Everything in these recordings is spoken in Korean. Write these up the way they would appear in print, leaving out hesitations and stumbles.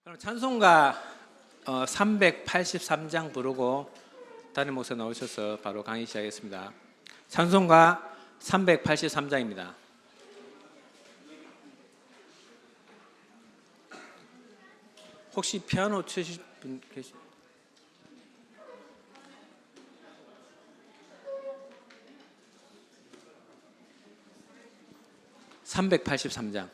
그럼 찬송가 383장 부르고 담임 목사 나오셔서 바로 강의 시작하겠습니다. 찬송가 383장입니다. 혹시 피아노 치실 분 계시? (383장)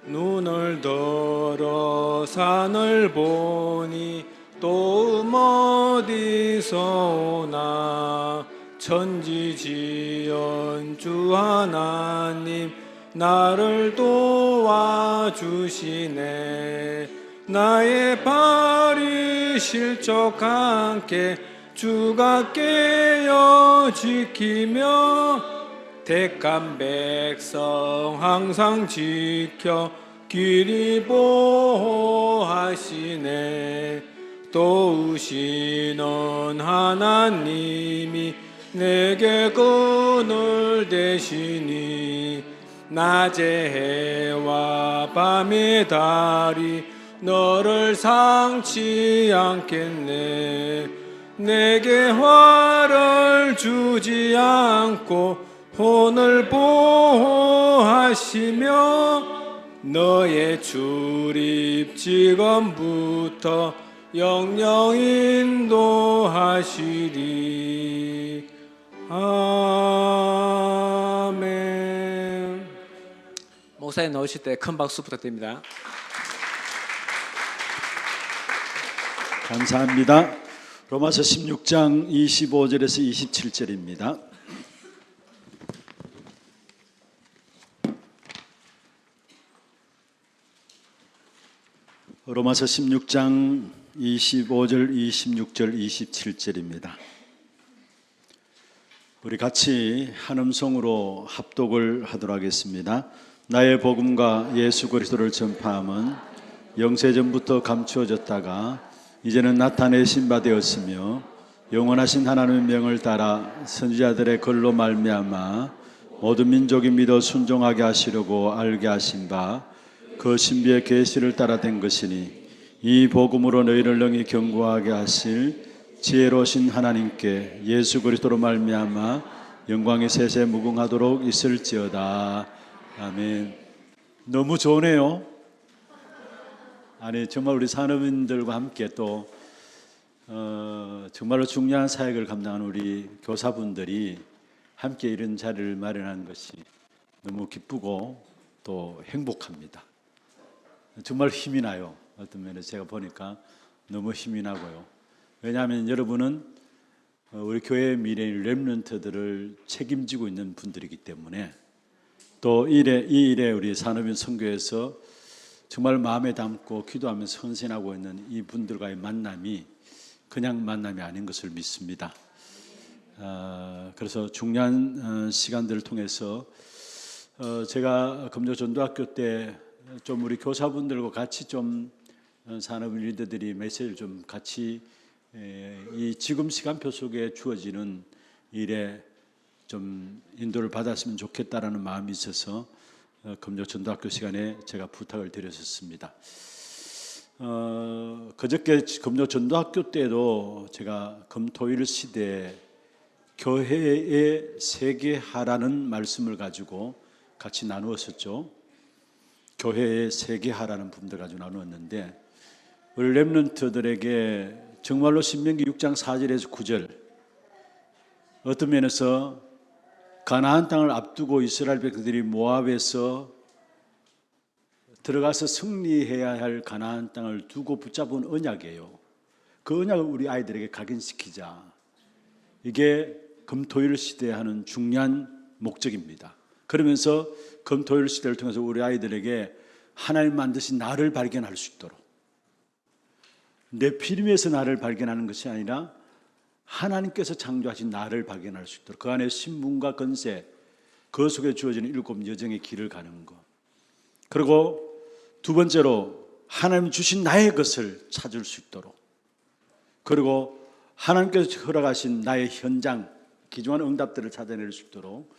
눈을 들어 산을 보니 또 어디서 오나 천지지은 주 하나님 나를 도와주시네. 나의 발이 실족하게 주가 깨어 지키며 택한 백성 항상 지켜 길이 보호하시네. 도우시는 하나님이 내게 그늘 되시니 낮의 해와 밤의 달이 너를 상치 않겠네. 내게 화를 주지 않고 혼을 보호하시며 너의 출입 지금부터 영영 인도하시리. 아멘. 목사님 나오실 때 큰 박수 부탁드립니다. 감사합니다. 로마서 16장 25절에서 27절입니다. 로마서 16장 25절, 26절, 27절입니다. 우리 같이 한 음성으로 합독을 하도록 하겠습니다. 나의 복음과 예수 그리스도를 전파함은 영세전부터 감추어졌다가 이제는 나타내신 바 되었으며 영원하신 하나님의 명을 따라 선지자들의 글로 말미암아 모든 민족이 믿어 순종하게 하시려고 알게 하신 바 그 신비의 계시를 따라 된 것이니 이 복음으로 너희를 능히 견고하게 하실 지혜로우신 하나님께 예수 그리스도로 말미암아 영광이 세세 무궁하도록 있을지어다. 아멘. 너무 좋네요. 아니 정말 우리 산업인들과 함께 또 정말로 중요한 사역을 감당하는 우리 교사분들이 함께 이런 자리를 마련하는 것이 너무 기쁘고 또 행복합니다. 정말 힘이 나요. 어떤 면에서 제가 보니까 너무 힘이 나고요. 왜냐하면 여러분은 우리 교회의 미래인 렘넌트들을 책임지고 있는 분들이기 때문에 또 이 일에 우리 산업인 선교에서 정말 마음에 담고 기도하면서 헌신하고 있는 이 분들과의 만남이 그냥 만남이 아닌 것을 믿습니다. 그래서 중요한 시간들을 통해서 제가 금조전도학교 때 좀 우리 교사분들과 같이 좀 산업 리더들이 메시지를 좀 같이 이 지금 시간표 속에 주어지는 일에 좀 인도를 받았으면 좋겠다라는 마음이 있어서 금요전도학교 시간에 제가 부탁을 드렸었습니다. 그저께 금요전도학교 때도 제가 금토일 시대 교회의 세계화라는 말씀을 가지고 같이 나누었었죠. 교회의 세계화라는 부분들 가지고 나누었는데 우리 렘넌트들에게 정말로 신명기 6장 4절에서 9절 어떤 면에서 가나안 땅을 앞두고 이스라엘 백성들이 모압에서 들어가서 승리해야 할 가나안 땅을 두고 붙잡은 언약이에요. 그 언약을 우리 아이들에게 각인시키자. 이게 금토일 시대에 하는 중요한 목적입니다. 그러면서 금토일 시대를 통해서 우리 아이들에게 하나님 만드신 나를 발견할 수 있도록 내 필요에서 나를 발견하는 것이 아니라 하나님께서 창조하신 나를 발견할 수 있도록 그 안에 신분과 권세, 그 속에 주어지는 7 여정의 길을 가는 것. 그리고 두 번째로 하나님 주신 나의 것을 찾을 수 있도록, 그리고 하나님께서 허락하신 나의 현장, 기중한 응답들을 찾아낼 수 있도록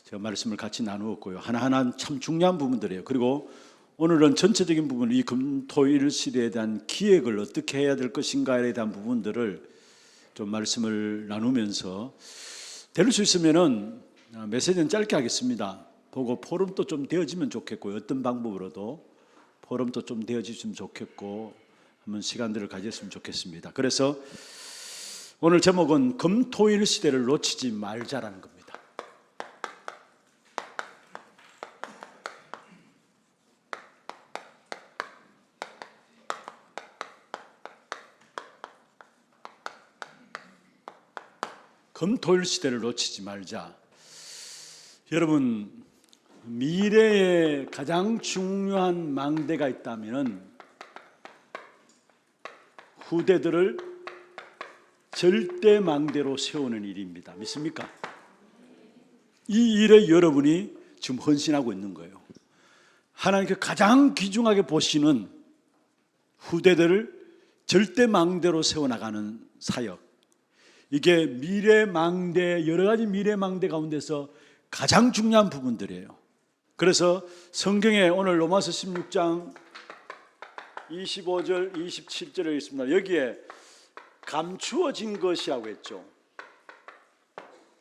제가 말씀을 같이 나누었고요. 하나하나 참 중요한 부분들이에요. 그리고 오늘은 전체적인 부분, 이 금토일 시대에 대한 기획을 어떻게 해야 될 것인가에 대한 부분들을 좀 말씀을 나누면서 될 수 있으면은 메시지는 짧게 하겠습니다. 보고 포럼도 좀 되어지면 좋겠고요. 어떤 방법으로도 포럼도 좀 되어지면 좋겠고 한번 시간들을 가졌으면 좋겠습니다. 그래서 오늘 제목은 금토일 시대를 놓치지 말자라는 겁니다. 금토일 시대를 놓치지 말자. 여러분, 미래에 가장 중요한 망대가 있다면 후대들을 절대 망대로 세우는 일입니다. 믿습니까? 이 일에 여러분이 지금 헌신하고 있는 거예요. 하나님께 가장 귀중하게 보시는 후대들을 절대 망대로 세워나가는 사역. 이게 미래망대, 여러 가지 미래망대 가운데서 가장 중요한 부분들이에요. 그래서 성경에 오늘 로마서 16장 25절, 27절에 있습니다. 여기에 감추어진 것이라고 했죠.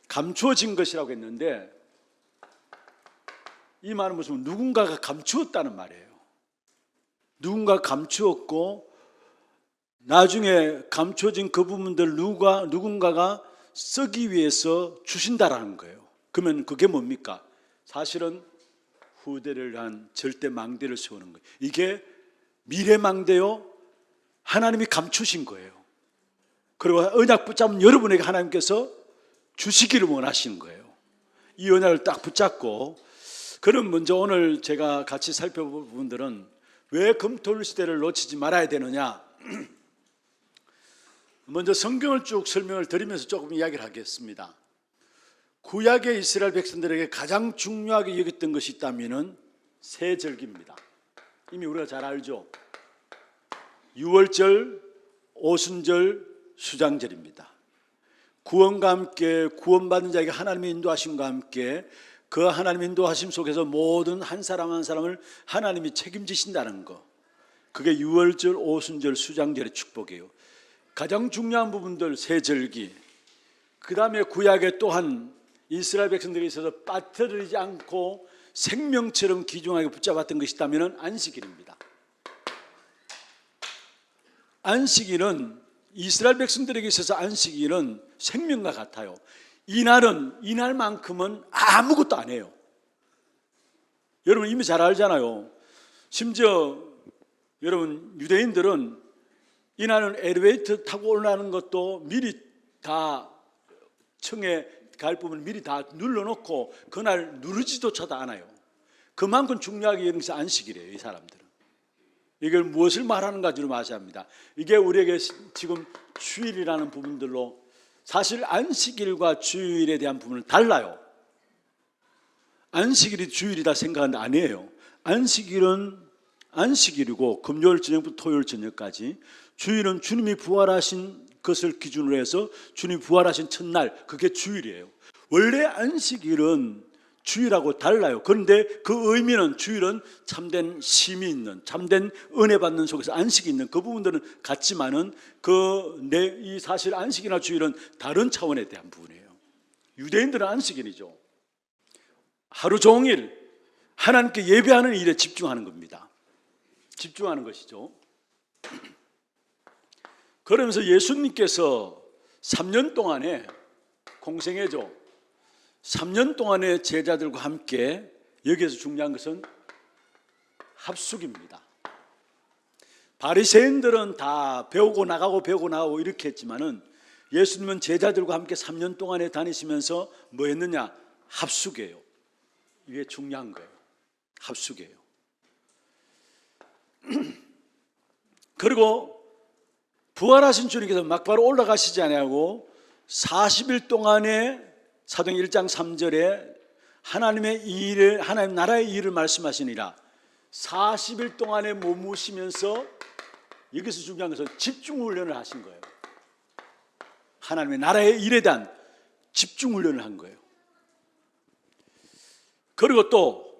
감추어진 것이라고 했는데 이 말은 무슨 누군가가 감추었다는 말이에요. 누군가 감추었고 나중에 감춰진 그 부분들 누군가가 쓰기 위해서 주신다라는 거예요. 그러면 그게 뭡니까? 사실은 후대를 위한 절대 망대를 세우는 거예요. 이게 미래 망대요, 하나님이 감추신 거예요. 그리고 언약 붙잡은 여러분에게 하나님께서 주시기를 원하시는 거예요. 이 언약을 딱 붙잡고, 그럼 먼저 오늘 제가 같이 살펴볼 부분들은 왜 금토일 시대를 놓치지 말아야 되느냐. 먼저 성경을 쭉 설명을 드리면서 조금 이야기를 하겠습니다. 구약의 이스라엘 백성들에게 가장 중요하게 여겼던 것이 있다면 세 절기입니다. 이미 우리가 잘 알죠. 유월절, 오순절, 수장절입니다. 구원과 함께 구원받는 자에게 하나님의 인도하심과 함께 그 하나님의 인도하심 속에서 모든 한 사람 한 사람을 하나님이 책임지신다는 것, 그게 유월절, 오순절, 수장절의 축복이에요. 가장 중요한 부분들 세 절기, 그 다음에 구약에 또한 이스라엘 백성들에 있어서 빠뜨리지 않고 생명처럼 귀중하게 붙잡았던 것이 있다면 안식일입니다. 안식일은 이스라엘 백성들에게 있어서 안식일은 생명과 같아요. 이날만큼은 아무것도 안 해요. 여러분 이미 잘 알잖아요. 심지어 여러분 유대인들은 이날은 엘리베이터 타고 올라가는 것도 미리 다 층에 갈 부분을 미리 다 눌러놓고 그날 누르지조차도 않아요. 그만큼 중요하게 여기는 것이 안식일이에요. 이 사람들은 이걸 무엇을 말하는가 좀 아셔야 합니다. 이게 우리에게 지금 주일이라는 부분들로, 사실 안식일과 주일에 대한 부분은 달라요. 안식일이 주일이다 생각하는데 아니에요. 안식일은 안식일이고 금요일 저녁부터 토요일 저녁까지, 주일은 주님이 부활하신 것을 기준으로 해서 주님이 부활하신 첫날, 그게 주일이에요. 원래 안식일은 주일하고 달라요. 그런데 그 의미는, 주일은 참된 쉼이 있는, 참된 은혜 받는 속에서 안식이 있는 그 부분들은 같지만은 이 사실 안식이나 주일은 다른 차원에 대한 부분이에요. 유대인들은 안식일이죠. 하루 종일 하나님께 예배하는 일에 집중하는 겁니다. 집중하는 것이죠. 그러면서 예수님께서 3년 동안에 공생애죠. 3년 동안의 제자들과 함께, 여기에서 중요한 것은 합숙입니다. 바리새인들은 다 배우고 나가고 이렇게 했지만은 예수님은 제자들과 함께 3년 동안에 다니시면서 뭐 했느냐? 합숙이에요. 이게 중요한 거예요. 합숙이에요. 그리고 부활하신 주님께서 막바로 올라가시지 아니하고 40일 동안에 사도행전 1장 3절에 하나님 나라의 일을 말씀하시니라. 40일 동안에 머무시면서 여기서 중요한 것은 집중 훈련을 하신 거예요. 하나님의 나라의 일에 대한 집중 훈련을 한 거예요. 그리고 또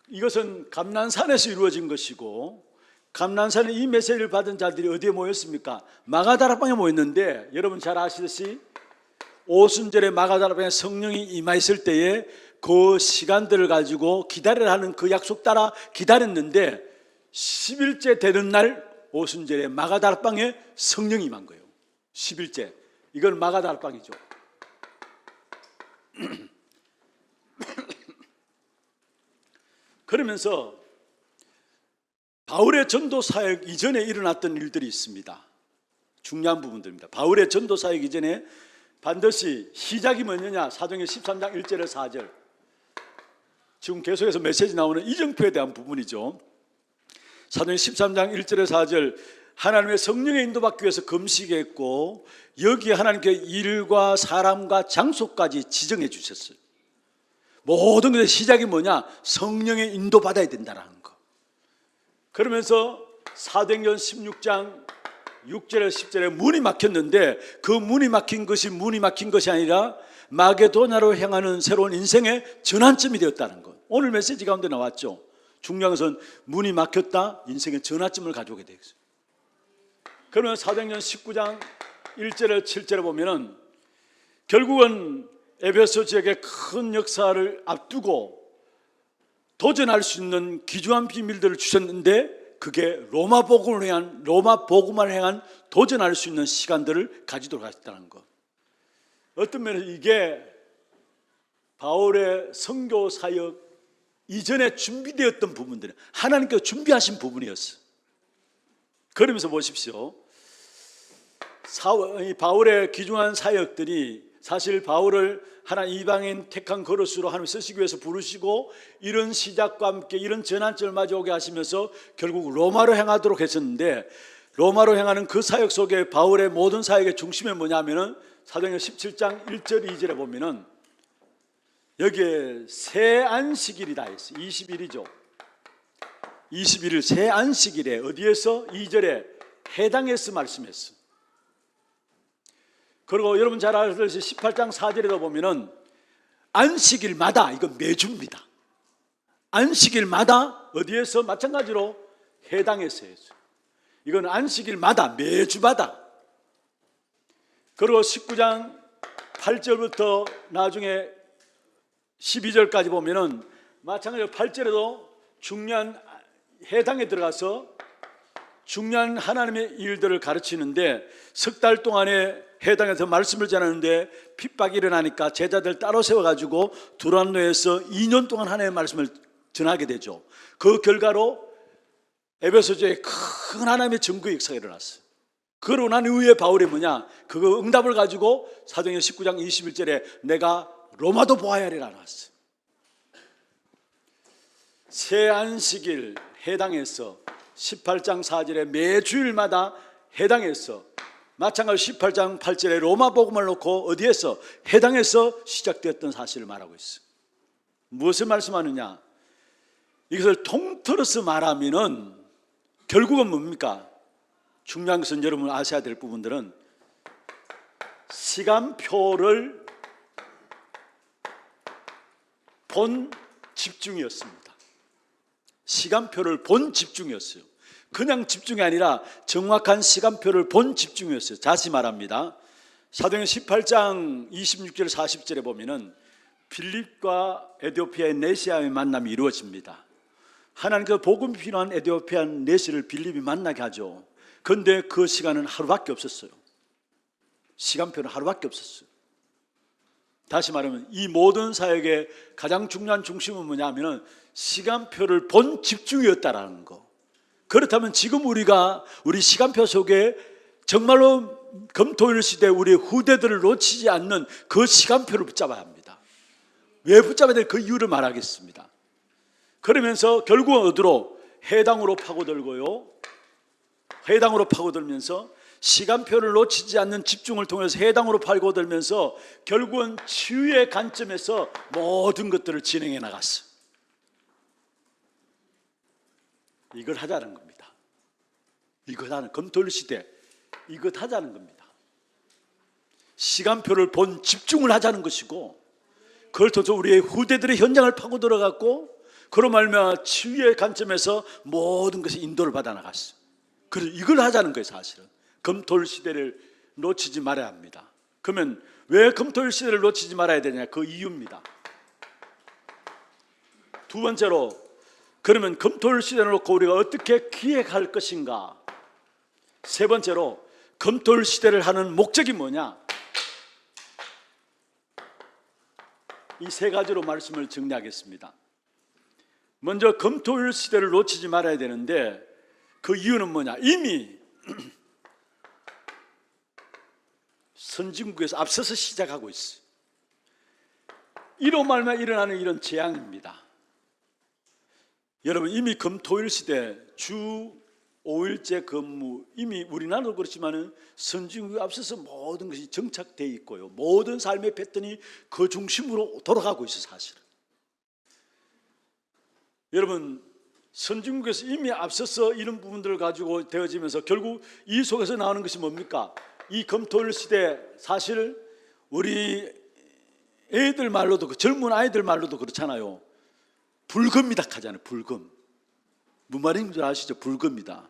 이것은 감난산에서 이루어진 것이고, 감난산에 이 메시지를 받은 자들이 어디에 모였습니까? 마가다락방에 모였는데, 여러분 잘 아시듯이 오순절에 마가다락방에 성령이 임하였을 때에 그 시간들을 가지고 기다리라 하는 그 약속 따라 기다렸는데, 10일째 되는 날 오순절에 마가다락방에 성령이 임한 거예요. 10일째. 이건 마가다락방이죠. 그러면서 바울의 전도 사역 이전에 일어났던 일들이 있습니다. 중요한 부분들입니다. 바울의 전도 사역 이전에 반드시 시작이 뭐냐냐? 사도행전 13장 1절에서 4절. 지금 계속해서 메시지 나오는 이정표에 대한 부분이죠. 사도행전 13장 1절에서 4절. 하나님의 성령의 인도받기 위해서 금식했고, 여기에 하나님께 일과 사람과 장소까지 지정해 주셨어요. 모든 것의 시작이 뭐냐? 성령의 인도받아야 된다는 거. 그러면서 사도행전 16장 6절에서 10절에 문이 막혔는데, 그 문이 막힌 것이 아니라 마게도냐로 향하는 새로운 인생의 전환점이 되었다는 것. 오늘 메시지 가운데 나왔죠. 중요한 것은 문이 막혔다, 인생의 전환점을 가져오게 되겠어요. 그러면 사도행전 19장 1절에서 7절에 보면은 결국은 에베소 지역의 큰 역사를 앞두고 도전할 수 있는 귀중한 비밀들을 주셨는데, 그게 로마 복음을 향한 도전할 수 있는 시간들을 가지도록 하셨다는 것. 어떤 면에서 이게 바울의 선교 사역 이전에 준비되었던 부분들, 하나님께서 준비하신 부분이었어요. 그러면서 보십시오. 바울의 귀중한 사역들이 사실 바울을 하나님 이방인 택한 거룩으로 하나님 쓰시기 위해서 부르시고, 이런 시작과 함께 이런 전환점을 마주오게 하시면서 결국 로마로 향하도록 했었는데, 로마로 향하는 그 사역 속에 바울의 모든 사역의 중심이 뭐냐면은 사도행전 17장 1절 2절에 보면은 여기에 새 안식일이다 했어요. 20일이죠. 21일 새 안식일에 어디에서? 2절에 해당해서 말씀했어. 그리고 여러분 잘 아시듯이 18장 4절에도 보면은 안식일마다, 이거 매주입니다. 안식일마다 어디에서? 마찬가지로 해당해서 했어요. 이건 안식일마다, 매주마다. 그리고 19장 8절부터 나중에 12절까지 보면은 마찬가지로 8절에도 중요한 해당에 들어가서 중요한 하나님의 일들을 가르치는데, 석 달 동안에 해당에서 말씀을 전하는데 핍박이 일어나니까 제자들 따로 세워가지고 두란노에서 2년 동안 하나님의 말씀을 전하게 되죠. 그 결과로 에베소서에 큰 하나님의 증거의 역사가 일어났어요. 그러고 난 이후에 바울이 뭐냐? 그 응답을 가지고 사도행전 19장 21절에 내가 로마도 보아야 하리라 나왔어요. 새 안식일 해당해서 18장 4절에 매주일마다 해당해서, 마찬가지로 18장 8절에 로마 복음을 놓고 어디에서? 해당해서 시작되었던 사실을 말하고 있어요. 무엇을 말씀하느냐? 이것을 통틀어서 말하면은 결국은 뭡니까? 중요한 것은 여러분 아셔야 될 부분들은 시간표를 본 집중이었습니다. 시간표를 본 집중이었어요. 그냥 집중이 아니라 정확한 시간표를 본 집중이었어요. 다시 말합니다. 사도행전 18장 26절 40절에 보면은 빌립과 에디오피아의 네시아의 만남이 이루어집니다. 하나님께서 복음이 필요한 에디오피아 네시를 빌립이 만나게 하죠. 그런데 그 시간은 하루밖에 없었어요. 시간표는 하루밖에 없었어요. 다시 말하면 이 모든 사역의 가장 중요한 중심은 뭐냐면은 시간표를 본 집중이었다라는 거. 그렇다면 지금 우리 시간표 속에 정말로 금토일 시대 우리 후대들을 놓치지 않는 그 시간표를 붙잡아야 합니다. 왜 붙잡아야 될 그 이유를 말하겠습니다. 그러면서 결국은 어디로? 해당으로 파고들고요. 해당으로 파고들면서 시간표를 놓치지 않는 집중을 통해서 해당으로 파고들면서 결국은 치유의 관점에서 모든 것들을 진행해 나갔어. 이걸 하자는 겁니다. 이걸 하는 검토일 시대, 이것 하자는 겁니다. 시간표를 본 집중을 하자는 것이고, 그걸 통해서 우리의 후대들의 현장을 파고 들어갔고, 그로 말미암아 치유의 관점에서 모든 것이 인도를 받아 나갔어. 그래서 이걸 하자는 거예요. 사실은 검토일 시대를 놓치지 말아야 합니다. 그러면 왜 검토일 시대를 놓치지 말아야 되냐? 그 이유입니다. 두 번째로, 그러면 검토일 시대를 놓고 우리가 어떻게 기획할 것인가? 세 번째로, 검토일 시대를 하는 목적이 뭐냐? 이 세 가지로 말씀을 정리하겠습니다. 먼저 검토일 시대를 놓치지 말아야 되는데, 그 이유는 뭐냐? 이미 선진국에서 앞서서 시작하고 있어요. 이로 말미암아 일어나는 이런 재앙입니다. 여러분, 이미 검토일 시대 주 5일제 근무, 이미 우리나라도 그렇지만은 선진국에 앞서서 모든 것이 정착되어 있고요, 모든 삶의 패턴이 그 중심으로 돌아가고 있어요. 사실은 여러분, 선진국에서 이미 앞서서 이런 부분들을 가지고 되어지면서 결국 이 속에서 나오는 것이 뭡니까? 이 검토일 시대, 사실 우리 애들 말로도, 젊은 아이들 말로도 그렇잖아요. 불금이다 하잖아요. 불금. 무슨 말인지 줄 아시죠? 불금이다.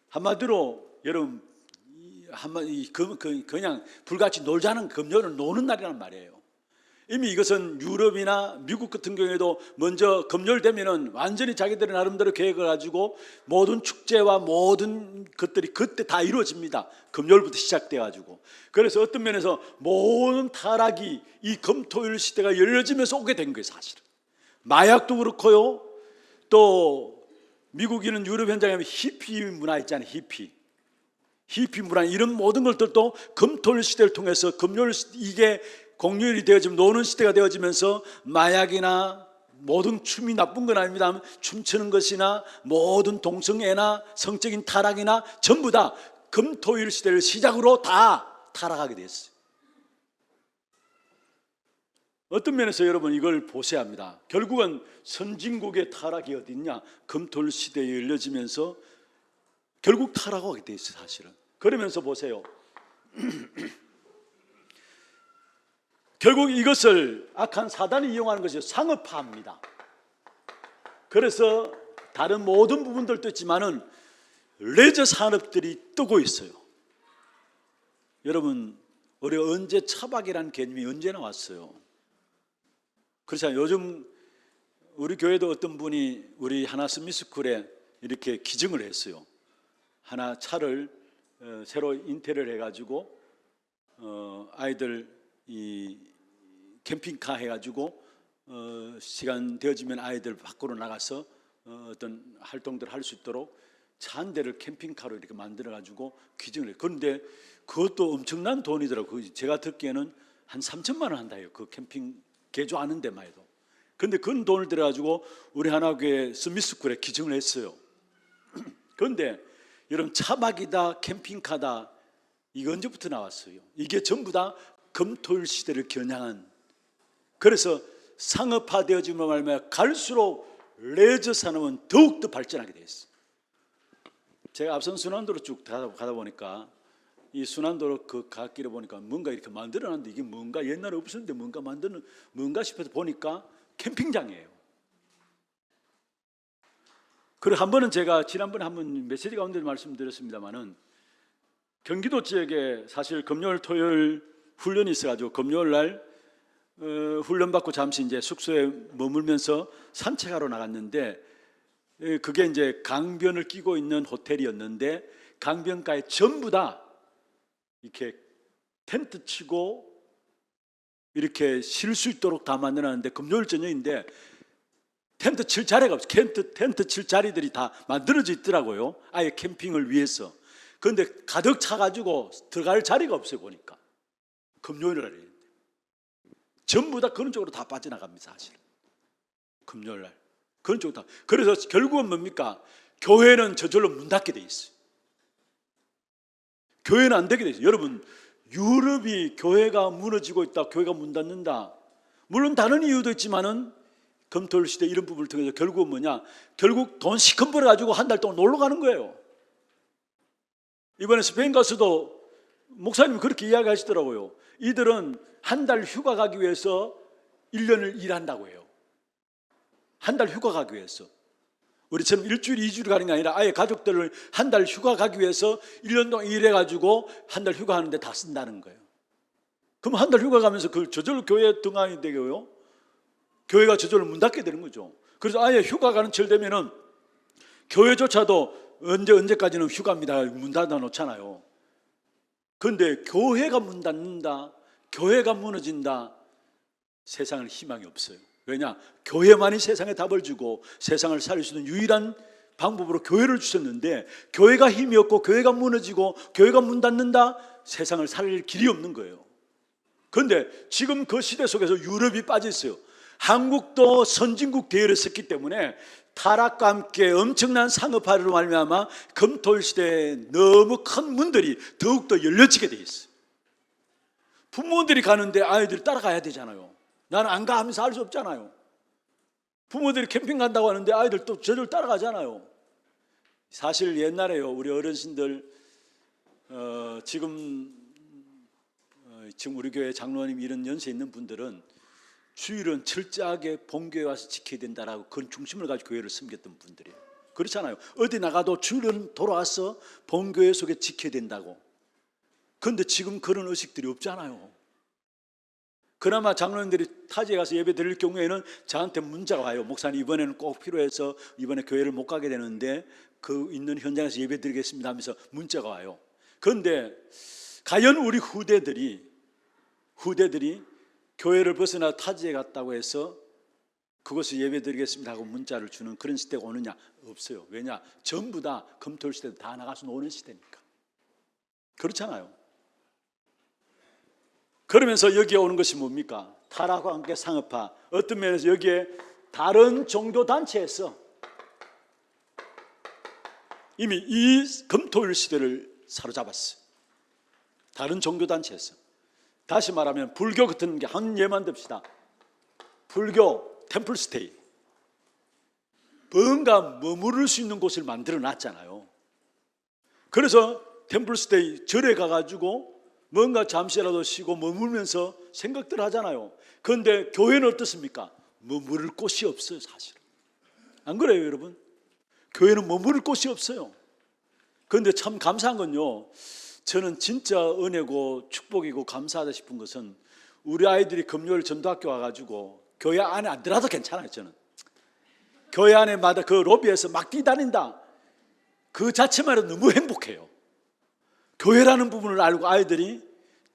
한마디로 여러분, 그냥 불같이 놀자는, 금요일은 노는 날이란 말이에요. 이미 이것은 유럽이나 미국 같은 경우에도 먼저 금요일 되면은 완전히 자기들의 나름대로 계획을 가지고 모든 축제와 모든 것들이 그때 다 이루어집니다. 금요일부터 시작돼 가지고. 그래서 어떤 면에서 모든 타락이 이 검토일 시대가 열려지면서 오게 된 거예요. 사실은 마약도 그렇고요, 또 미국인은 유럽 현장에 하면 히피 문화 있잖아요. 히피 문화, 이런 모든 것들도 검토일 시대를 통해서 금요일, 이게 공휴일이 되어지면 노는 시대가 되어지면서 마약이나 모든 춤이 나쁜 건 아닙니다. 춤추는 것이나 모든 동성애나 성적인 타락이나 전부 다 금토일 시대를 시작으로 다 타락하게 됐어요. 어떤 면에서 여러분 이걸 보셔야 합니다. 결국은 선진국의 타락이 어디 있냐? 금토일 시대에 열려지면서 결국 타락하게 돼 있어요. 사실은 그러면서 보세요. 결국 이것을 악한 사단이 이용하는 것이 상업화입니다. 그래서 다른 모든 부분들도 있지만은 레저 산업들이 뜨고 있어요. 여러분, 우리가 언제 차박이라는 개념이 언제 나왔어요? 그렇잖아요. 요즘 우리 교회도 어떤 분이 우리 하나 스미스쿨에 이렇게 기증을 했어요. 하나 차를 새로 인테리어를 해가지고 아이들 이 캠핑카 해가지고 시간 되어지면 아이들 밖으로 나가서 어떤 활동들을 할 수 있도록 차 한 대를 캠핑카로 이렇게 만들어가지고 기증을 해요. 그런데 그것도 엄청난 돈이더라고요. 제가 듣기에는 한 3천만 원 한다요. 그 캠핑 개조하는 데만 해도. 그런데 그런 돈을 들여가지고 우리 하나교회 스미스쿨에 기증을 했어요. 그런데 여러분, 차박이다 캠핑카다, 이거 언제부터 나왔어요? 이게 전부 다 검토일 시대를 겨냥한, 그래서 상업화되어지면 말면 갈수록 레저 산업은 더욱더 발전하게 돼 있어요. 제가 앞선 순환도로 쭉 가다 보니까 이 순환도로 그 갓길에 보니까 뭔가 이렇게 만들어놨는데 이게 뭔가 옛날에 없었는데 뭔가 만드는 뭔가 싶어서 보니까 캠핑장이에요. 그리고 한 번은 제가 지난번에 한번 메시지 가운데 말씀드렸습니다만은 경기도 지역에 사실 금요일 토요일 훈련이 있어가지고 금요일 날 훈련 받고 잠시 이제 숙소에 머물면서 산책하러 나갔는데, 그게 이제 강변을 끼고 있는 호텔이었는데 강변가에 전부 다 이렇게 텐트 치고 이렇게 쉴 수 있도록 다 만들어놨는데 금요일 저녁인데 텐트 칠 자리가 없어요. 텐트 칠 자리들이 다 만들어져 있더라고요. 아예 캠핑을 위해서. 그런데 가득 차가지고 들어갈 자리가 없어요. 보니까 금요일 날에 전부 다 그런 쪽으로 다 빠져나갑니다. 사실은 금요일 날 그런 쪽으로 다. 그래서 결국은 뭡니까? 교회는 저절로 문 닫게 돼 있어요. 교회는 안 되게 돼 있어요. 여러분, 유럽이 교회가 무너지고 있다, 교회가 문 닫는다. 물론 다른 이유도 있지만은 검토일 시대 이런 부분을 통해서 결국은 뭐냐? 결국 돈 시큰 벌어가지고 한 달 동안 놀러 가는 거예요. 이번에 스페인 가서도 목사님이 그렇게 이야기하시더라고요. 이들은 한 달 휴가 가기 위해서 1년을 일한다고 해요. 한 달 휴가 가기 위해서. 우리처럼 일주일, 2주일 가는 게 아니라 아예 가족들을 한 달 휴가 가기 위해서 1년 동안 일해가지고 한 달 휴가 하는데 다 쓴다는 거예요. 그럼 한 달 휴가 가면서 그 저절로 교회에 등한이 되고요. 교회가 저절로 문 닫게 되는 거죠. 그래서 아예 휴가 가는 철 되면은 교회조차도 언제까지는 휴가입니다. 문 닫아 놓잖아요. 그런데 교회가 문 닫는다, 교회가 무너진다, 세상은 희망이 없어요. 왜냐? 교회만이 세상에 답을 주고 세상을 살릴 수 있는 유일한 방법으로 교회를 주셨는데, 교회가 힘이 없고 교회가 무너지고 교회가 문 닫는다, 세상을 살릴 길이 없는 거예요. 그런데 지금 그 시대 속에서 유럽이 빠져 있어요. 한국도 선진국 대열에 섰기 때문에 타락과 함께 엄청난 상업화로 말미암아 검토일 시대에 너무 큰 문들이 더욱더 열려지게 돼 있어요. 부모들이 가는데 아이들이 따라가야 되잖아요. 나는 안 가 하면서 할 수 없잖아요. 부모들이 캠핑 간다고 하는데 아이들 또 저절 따라가잖아요. 사실 옛날에요, 우리 어르신들 지금 우리 교회 장로님 이런 연세 있는 분들은 주일은 철저하게 본교회 와서 지켜야 된다라고 그런 중심을 가지고 교회를 섬겼던 분들이에요. 그렇잖아요. 어디 나가도 주일은 돌아와서 본교회 속에 지켜야 된다고. 그런데 지금 그런 의식들이 없잖아요. 그나마 장로님들이 타지에 가서 예배 드릴 경우에는 저한테 문자가 와요. 목사님, 이번에는 꼭 필요해서 이번에 교회를 못 가게 되는데 그 있는 현장에서 예배 드리겠습니다 하면서 문자가 와요. 그런데 과연 우리 후대들이 교회를 벗어나 타지에 갔다고 해서 그것을 예배 드리겠습니다 하고 문자를 주는 그런 시대가 오느냐? 없어요. 왜냐? 전부 다 검토일 시대 다 나가서 노는 시대니까. 그렇잖아요. 그러면서 여기에 오는 것이 뭡니까? 타락과 함께 상업화. 어떤 면에서 여기에 다른 종교단체에서 이미 이 검토일 시대를 사로잡았어요. 다른 종교단체에서. 다시 말하면 불교 같은 게 한 예만 듭시다. 불교 템플스테이, 뭔가 머무를 수 있는 곳을 만들어 놨잖아요. 그래서 템플스테이 절에 가가지고 뭔가 잠시라도 쉬고 머물면서 생각들 하잖아요. 그런데 교회는 어떻습니까? 머무를 곳이 없어요. 사실은 안 그래요, 여러분? 교회는 머무를 곳이 없어요. 그런데 참 감사한 건요, 저는 진짜 은혜고 축복이고 감사하다 싶은 것은 우리 아이들이 금요일 전도학교 와가지고 교회 안에 안 들어가도 괜찮아요. 저는 교회 안에마다 그 로비에서 막 뛰다닌다, 그 자체만 해도 너무 행복해요. 교회라는 부분을 알고 아이들이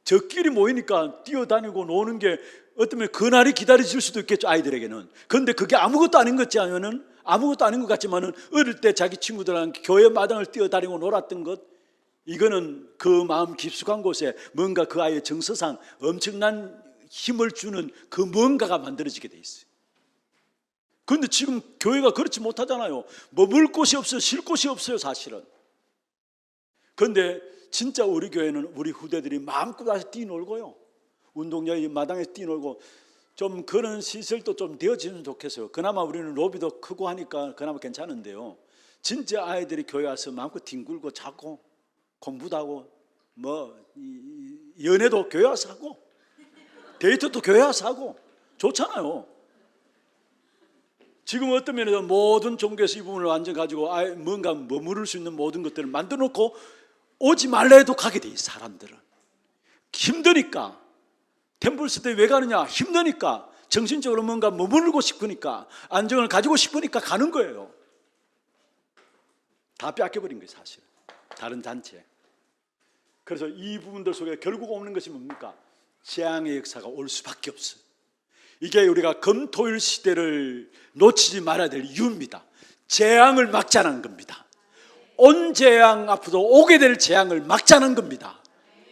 저끼리 모이니까 뛰어다니고 노는 게 어쩌면 그날이 기다려질 수도 있겠죠, 아이들에게는. 그런데 그게 아무것도 아닌 것 같지만은, 아무것도 아닌 것 같지만은 어릴 때 자기 친구들랑 교회 마당을 뛰어다니고 놀았던 것, 이거는 그 마음 깊숙한 곳에 뭔가 그 아이의 정서상 엄청난 힘을 주는 그 뭔가가 만들어지게 돼 있어요. 그런데 지금 교회가 그렇지 못하잖아요. 머물 곳이 없어요. 쉴 곳이 없어요, 사실은. 그런데 진짜 우리 교회는 우리 후대들이 마음껏 와서 뛰놀고요, 운동장에 마당에서 뛰놀고, 좀 그런 시설도 좀 되어지면 좋겠어요. 그나마 우리는 로비도 크고 하니까 그나마 괜찮은데요, 진짜 아이들이 교회 와서 마음껏 뒹굴고 자고 공부도 하고 뭐 연애도 교회 와서 하고 데이트도 교회 와서 하고 좋잖아요. 지금 어떤 면에서 모든 종교에서 이 부분을 완전 가지고 뭔가 머무를 수 있는 모든 것들을 만들어 놓고 오지 말라 해도 가게 돼 있어요. 사람들은 힘드니까. 템플스테이 왜 가느냐? 힘드니까. 정신적으로 뭔가 머무르고 싶으니까, 안정을 가지고 싶으니까 가는 거예요. 다 뺏겨버린 거예요, 사실. 다른 단체. 그래서 이 부분들 속에 결국 오는 것이 뭡니까? 재앙의 역사가 올 수밖에 없어요. 이게 우리가 검토일 시대를 놓치지 말아야 될 이유입니다. 재앙을 막자는 겁니다. 온 재앙 앞으로 오게 될 재앙을 막자는 겁니다.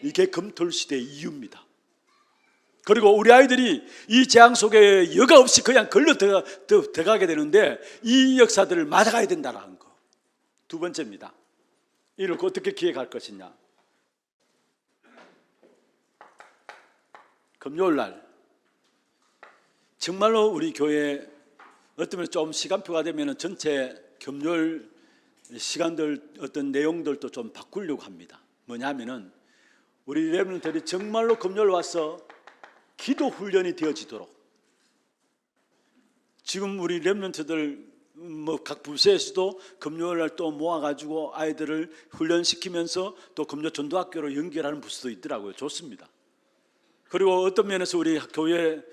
이게 검토일 시대의 이유입니다. 그리고 우리 아이들이 이 재앙 속에 여과 없이 그냥 걸려 들어가게 되는데 이 역사들을 맞아가야 된다는 거. 두 번째입니다. 이를 어떻게 기획할 것이냐. 금요일 날 정말로 우리 교회 어쩌면 좀 시간표가 되면 전체 금요일 시간들 어떤 내용들도 좀 바꾸려고 합니다. 뭐냐면은 우리 렘넌트들이 정말로 금요일 와서 기도 훈련이 되어지도록, 지금 우리 렘넌트들 각 부서에서도 금요일 날 또 모아가지고 아이들을 훈련시키면서 또 금요 전도학교로 연결하는 부서도 있더라고요. 좋습니다. 그리고 어떤 면에서 우리 교회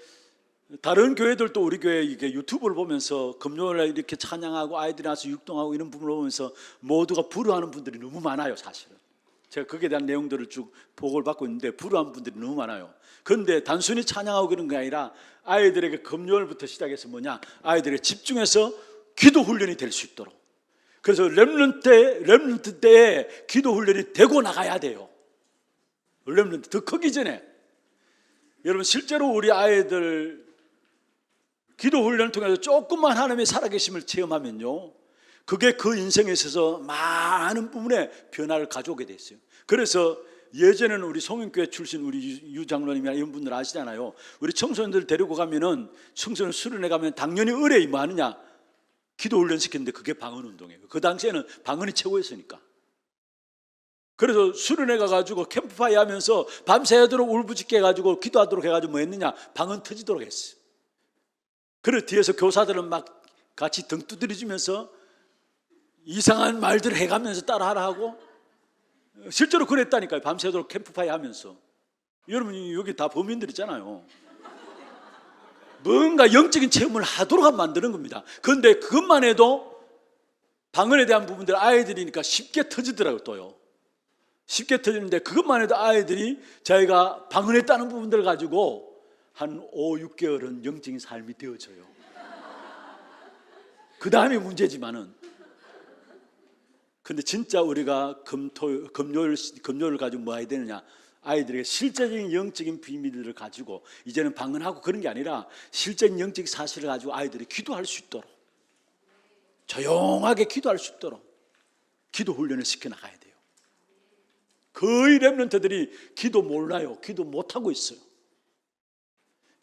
다른 교회들도 우리 교회 이게 유튜브를 보면서 금요일 날 이렇게 찬양하고 아이들이 와서 육동하고 이런 부분을 보면서 모두가 부러워하는 분들이 너무 많아요. 사실은 제가 거기에 대한 내용들을 쭉 보고를 받고 있는데 부러워하는 분들이 너무 많아요. 그런데 단순히 찬양하고 그런 게 아니라 아이들에게 금요일부터 시작해서 뭐냐, 아이들에게 집중해서 기도 훈련이 될 수 있도록, 그래서 렘넌트 때에 기도 훈련이 되고 나가야 돼요. 렘넌트 더 크기 전에. 여러분 실제로 우리 아이들 기도 훈련을 통해서 조금만 하나님의 살아계심을 체험하면요, 그게 그 인생에 있어서 많은 부분에 변화를 가져오게 돼 있어요. 그래서 예전에는 우리 송영교회 출신 우리 유 장로님이나 이런 분들 아시잖아요. 우리 청소년들 데리고 가면은 청소년 수련회 가면 당연히 의뢰이 뭐 하느냐, 기도 훈련 시키는데 그게 방언운동이에요. 그 당시에는 방언이 최고였으니까. 그래서 수련회 가가지고 캠프파이어 하면서 밤새도록 울부짖게 해가지고 기도하도록 해가지고 뭐 했느냐, 방언 터지도록 했어요. 그래서 뒤에서 교사들은 막 같이 등 두드려주면서 이상한 말들을 해가면서 따라하라 하고, 실제로 그랬다니까요. 밤새도록 캠프파이어 하면서. 여러분 여기 다 범인들이잖아요. 뭔가 영적인 체험을 하도록 만드는 겁니다. 그런데 그것만 해도 방언에 대한 부분들 아이들이니까 쉽게 터지더라고요. 또요 쉽게 터지는데, 그것만 해도 아이들이 자기가 방언했다는 부분들을 가지고 한 5, 6개월은 영적인 삶이 되어져요. 그 다음이 문제지만은. 근데 진짜 우리가 금요일을 가지고 뭐 해야 되느냐, 아이들에게 실제적인 영적인 비밀들을 가지고, 이제는 방언하고 그런 게 아니라 실제적인 영적인 사실을 가지고 아이들이 기도할 수 있도록, 조용하게 기도할 수 있도록 기도 훈련을 시켜나가야 돼요. 거의 렘넌트들이 기도 몰라요. 기도 못하고 있어요.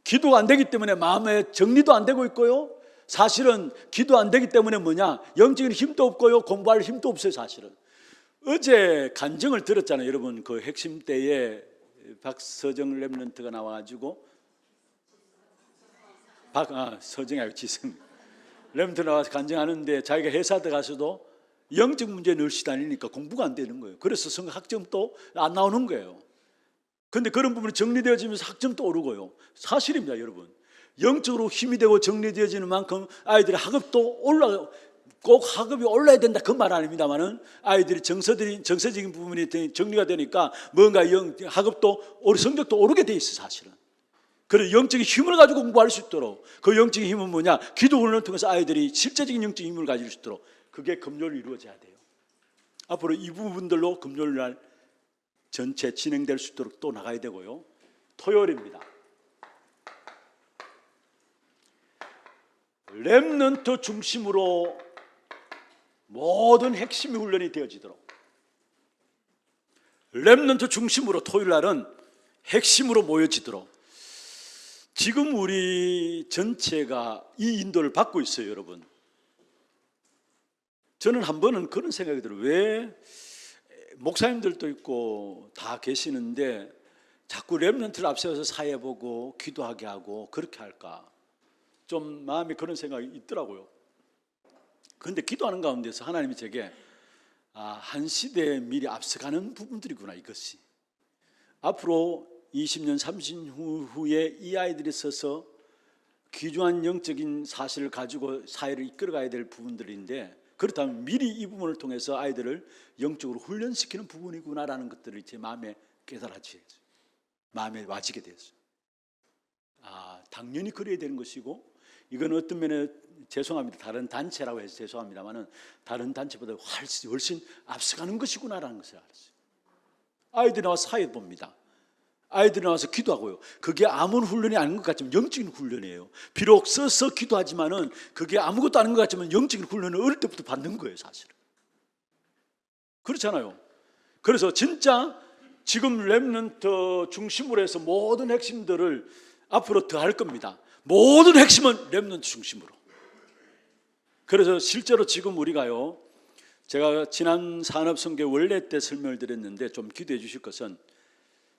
기도가 안 되기 때문에 마음의 정리도 안 되고 있고요, 사실은 기도 안 되기 때문에 뭐냐, 영적인 힘도 없고요, 공부할 힘도 없어요. 사실은 어제 간증을 들었잖아요. 여러분 그 핵심 때에 박서정 렘넌트가 나와가지고 서정이 아니고 지성 렘넌트 나와서 간증하는데, 자기가 회사 들어가서도 영적 문제에 늘 시달리니까 공부가 안 되는 거예요. 그래서 학점도 안 나오는 거예요. 그런데 그런 부분이 정리되어지면서 학점도 오르고요. 사실입니다. 여러분 영적으로 힘이 되고 정리되어지는 만큼 아이들의 학업도 꼭 학업이 올라야 된다 그 말 아닙니다만은, 아이들이 정서적인 부분이 정리가 되니까 뭔가 학업도 성적도 오르게 돼 있어. 사실은 그래서 영적인 힘을 가지고 공부할 수 있도록, 그 영적인 힘은 뭐냐, 기도 훈련을 통해서 아이들이 실제적인 영적인 힘을 가질 수 있도록, 그게 금요일 이루어져야 돼요. 앞으로 이 부분들로 금요일 날 전체 진행될 수 있도록 또 나가야 되고요. 토요일입니다. 렘넌트 중심으로 모든 핵심이 훈련이 되어지도록, 렘넌트 중심으로 토요일 날은 핵심으로 모여지도록, 지금 우리 전체가 이 인도를 받고 있어요. 여러분 저는 한 번은 그런 생각이 들어요. 왜 목사님들도 있고 다 계시는데 자꾸 렘넌트를 앞세워서 사회 보고 기도하게 하고 그렇게 할까, 좀 마음에 그런 생각이 있더라고요. 그런데 기도하는 가운데서 하나님이 제게 한 시대에 미리 앞서가는 부분들이구나. 이것이 앞으로 20년 30년 후에 이 아이들이 서서 귀중한 영적인 사실을 가지고 사회를 이끌어가야 될 부분들인데, 그렇다면 미리 이 부분을 통해서 아이들을 영적으로 훈련시키는 부분이구나라는 것들을 제 마음에 깨달아지, 마음에 와지게 됐어요. 당연히 그래야 되는 것이고, 이건 어떤 면에 죄송합니다. 다른 단체라고 해서 죄송합니다만은 다른 단체보다 훨씬 앞서가는 것이구나라는 것을 알았어요. 아이들이 나와서 사회 봅니다. 아이들이 나와서 기도하고요. 그게 아무 훈련이 아닌 것 같지만 영적인 훈련이에요. 비록 써서 기도하지만은 그게 아무것도 아닌 것 같지만 영적인 훈련을 어릴 때부터 받는 거예요. 사실은 그렇잖아요. 그래서 진짜 지금 렘넌트 중심으로 해서 모든 핵심들을 앞으로 더 할 겁니다. 모든 핵심은 렘넌트 중심으로. 그래서 실제로 지금 우리가요, 제가 지난 산업선교 원래 때 설명을 드렸는데 좀 기도해 주실 것은,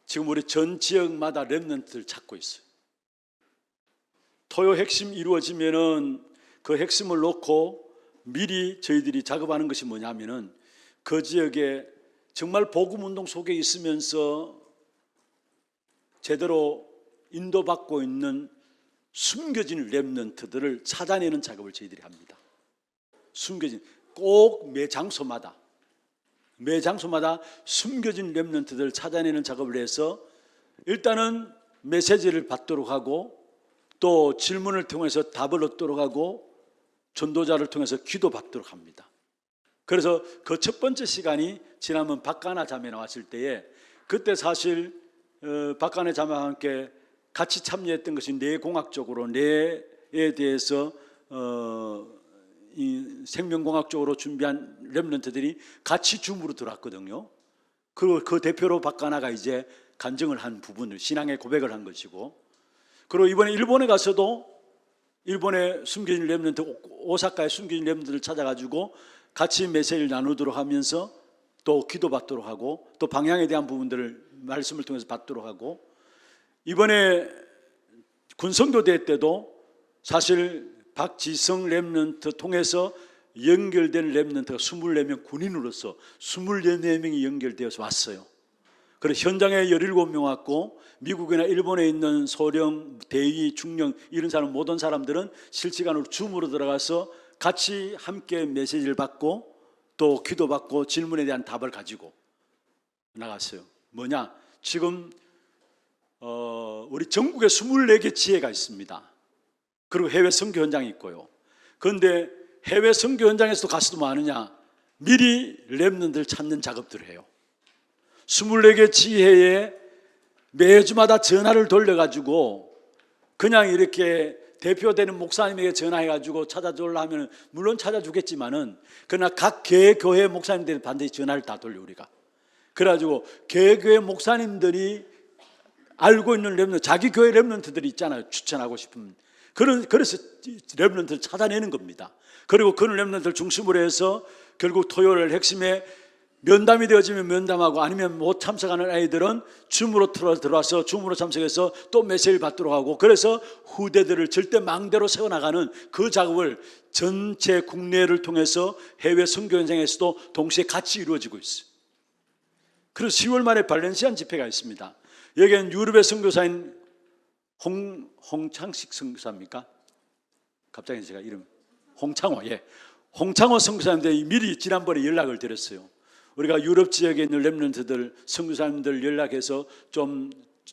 지금 우리 전 지역마다 렘넌트를 찾고 있어요. 토요 핵심 이루어지면은 그 핵심을 놓고 미리 저희들이 작업하는 것이 뭐냐면은, 그 지역에 정말 복음운동 속에 있으면서 제대로 인도받고 있는 숨겨진 렘넌트들을 찾아내는 작업을 저희들이 합니다. 숨겨진, 꼭 매 장소마다 숨겨진 렘넌트들을 찾아내는 작업을 해서 일단은 메시지를 받도록 하고, 또 질문을 통해서 답을 얻도록 하고, 전도자를 통해서 기도 받도록 합니다. 그래서 그 첫 번째 시간이 지난번 박가나 자매 나왔을 때에, 그때 사실 박가나 자매와 함께 같이 참여했던 것이 뇌공학적으로, 뇌에 대해서 이 생명공학적으로 준비한 렘넌트들이 같이 줌으로 들어왔거든요. 그 대표로 박가나가 이제 간증을 한 부분을, 신앙의 고백을 한 것이고, 그리고 이번에 일본에 가서도 일본의 숨겨진 렘넌트, 오사카의 숨겨진 렘넌트를 찾아가지고 같이 메시지를 나누도록 하면서 또 기도받도록 하고, 또 방향에 대한 부분들을 말씀을 통해서 받도록 하고, 이번에 군성교대 때도 사실 박지성 렘넌트 통해서 연결된 렘넌트가 24명, 군인으로서 24명이 연결되어서 왔어요. 그래서 현장에 17명 왔고, 미국이나 일본에 있는 소령, 대위, 중령 이런 사람, 모든 사람들은 실시간으로 줌으로 들어가서 같이 함께 메시지를 받고, 또 기도받고 질문에 대한 답을 가지고 나갔어요. 뭐냐? 지금 우리 전국에 24개 지회가 있습니다. 그리고 해외 선교 현장이 있고요. 그런데 해외 선교 현장에서도 가서도 뭐 하느냐? 미리 렘넌트를 찾는 작업들을 해요. 24개 지회에 매주마다 전화를 돌려가지고, 그냥 이렇게 대표되는 목사님에게 전화해가지고 찾아주려 하면 물론 찾아주겠지만은, 그러나 각 개교회 목사님들이 반드시 전화를 다 돌려 우리가. 그래가지고 개교회 목사님들이 알고 있는 렘넌트, 자기 교회 렘넌트들이 있잖아요. 추천하고 싶은. 그래서 렘넌트를 찾아내는 겁니다. 그리고 그런 렘넌트를 중심으로 해서 결국 토요일 핵심에 면담이 되어지면 면담하고, 아니면 못 참석하는 아이들은 줌으로 들어와서 줌으로 참석해서 또 메시지를 받도록 하고, 그래서 후대들을 절대 망대로 세워나가는 그 작업을 전체 국내를 통해서 해외 선교 현장에서도 동시에 같이 이루어지고 있어요. 그래서 10월 말에 발렌시안 집회가 있습니다. 여기는 유럽의 선교사인 홍창식 선교사입니까? 갑자기 제가 이름 홍창호, 홍창호 선교사님들 미리 지난번에 연락을 드렸어요. 우리가 유럽 지역에 있는 렘넌트들, 선교사님들 연락해서 좀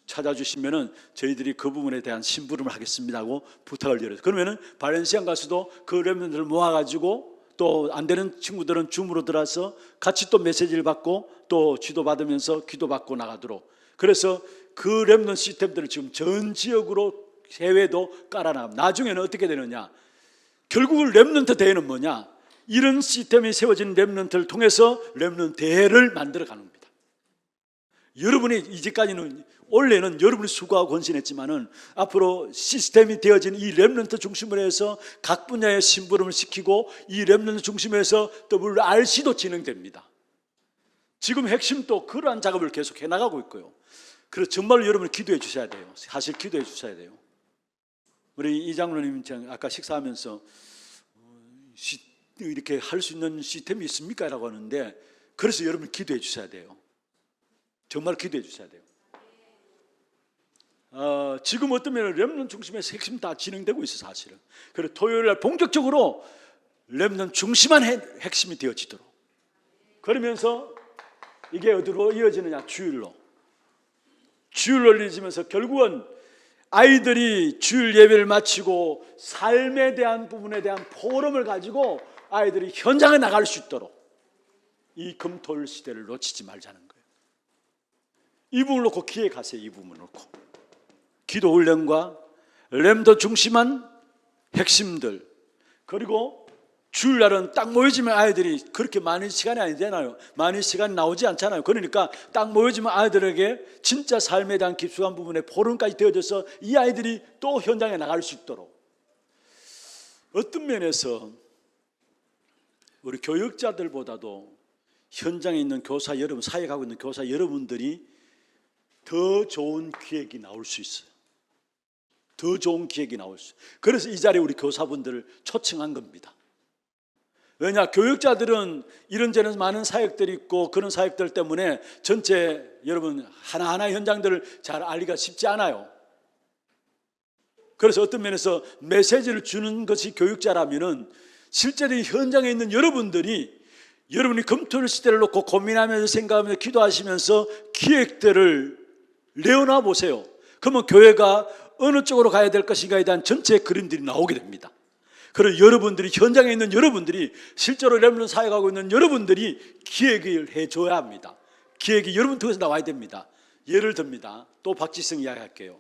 찾아주시면은 저희들이 그 부분에 대한 심부름을 하겠습니다 하고 부탁을 드렸어요. 그러면은 발렌시안 가서도 그 렘넌트를 모아가지고, 또 안 되는 친구들은 줌으로 들어와서 같이 또 메시지를 받고, 또 지도받으면서 기도받고 나가도록. 그래서 그 렘넌트 시스템들을 지금 전 지역으로 해외도 깔아나갑니다. 나중에는 어떻게 되느냐? 결국은 렘넌트 대회는 뭐냐? 이런 시스템이 세워진 렘넌트를 통해서 렘넌트 대회를 만들어가는 겁니다. 여러분이 이제까지는, 원래는 여러분이 수고하고 헌신했지만은, 앞으로 시스템이 되어진 이 렘넌트 중심으로 해서 각 분야의 심부름을 시키고, 이 렘넌트 중심으로 해서 WRC도 진행됩니다. 지금 핵심도 그러한 작업을 계속 해나가고 있고요. 그래서 정말로 여러분 기도해 주셔야 돼요. 사실 기도해 주셔야 돼요. 우리 이 장로님 아까 식사하면서 이렇게 할 수 있는 시스템이 있습니까? 라고 하는데, 그래서 여러분 기도해 주셔야 돼요. 정말 기도해 주셔야 돼요. 지금 어떤 면은 렘넌트 중심에서 핵심 다 진행되고 있어요, 사실은. 그래서 토요일 날 본격적으로 렘넌트 중심한 핵심이 되어지도록. 그러면서 이게 어디로 이어지느냐? 주일로 이어지면서 결국은 아이들이 주일 예배를 마치고 삶에 대한 부분에 대한 포럼을 가지고 아이들이 현장에 나갈 수 있도록 이 금토일 시대를 놓치지 말자는 거예요. 이 부분을 놓고 기획하세요. 이 부분을 놓고 기도 훈련과 렘더 중심한 핵심들, 그리고 주일날은 딱 모여지면 아이들이 그렇게 많은 시간이 아니잖아요. 많은 시간이 나오지 않잖아요. 그러니까 딱 모여지면 아이들에게 진짜 삶에 대한 깊숙한 부분에 포럼까지 되어져서 이 아이들이 또 현장에 나갈 수 있도록, 어떤 면에서 우리 교육자들보다도 현장에 있는 교사 여러분, 사역하고 있는 교사 여러분들이 더 좋은 기획이 나올 수 있어요. 더 좋은 기획이 나올 수 있어요. 그래서 이 자리에 우리 교사분들을 초청한 겁니다. 왜냐, 교육자들은 이런저런 많은 사역들이 있고 그런 사역들 때문에 전체 여러분 하나하나 현장들을 잘 알기가 쉽지 않아요. 그래서 어떤 면에서 메시지를 주는 것이 교육자라면은 실제로 현장에 있는 여러분들이, 여러분이 검토를 시대를 놓고 고민하면서 생각하면서 기도하시면서 기획들을 내어놔 보세요. 그러면 교회가 어느 쪽으로 가야 될 것인가에 대한 전체 그림들이 나오게 됩니다. 그리고 여러분들이, 현장에 있는 여러분들이, 실제로 렘넌트 사역하고 있는 여러분들이 기획을 해줘야 합니다. 기획이 여러분 통해서 나와야 됩니다. 예를 듭니다. 또 박지성 이야기할게요.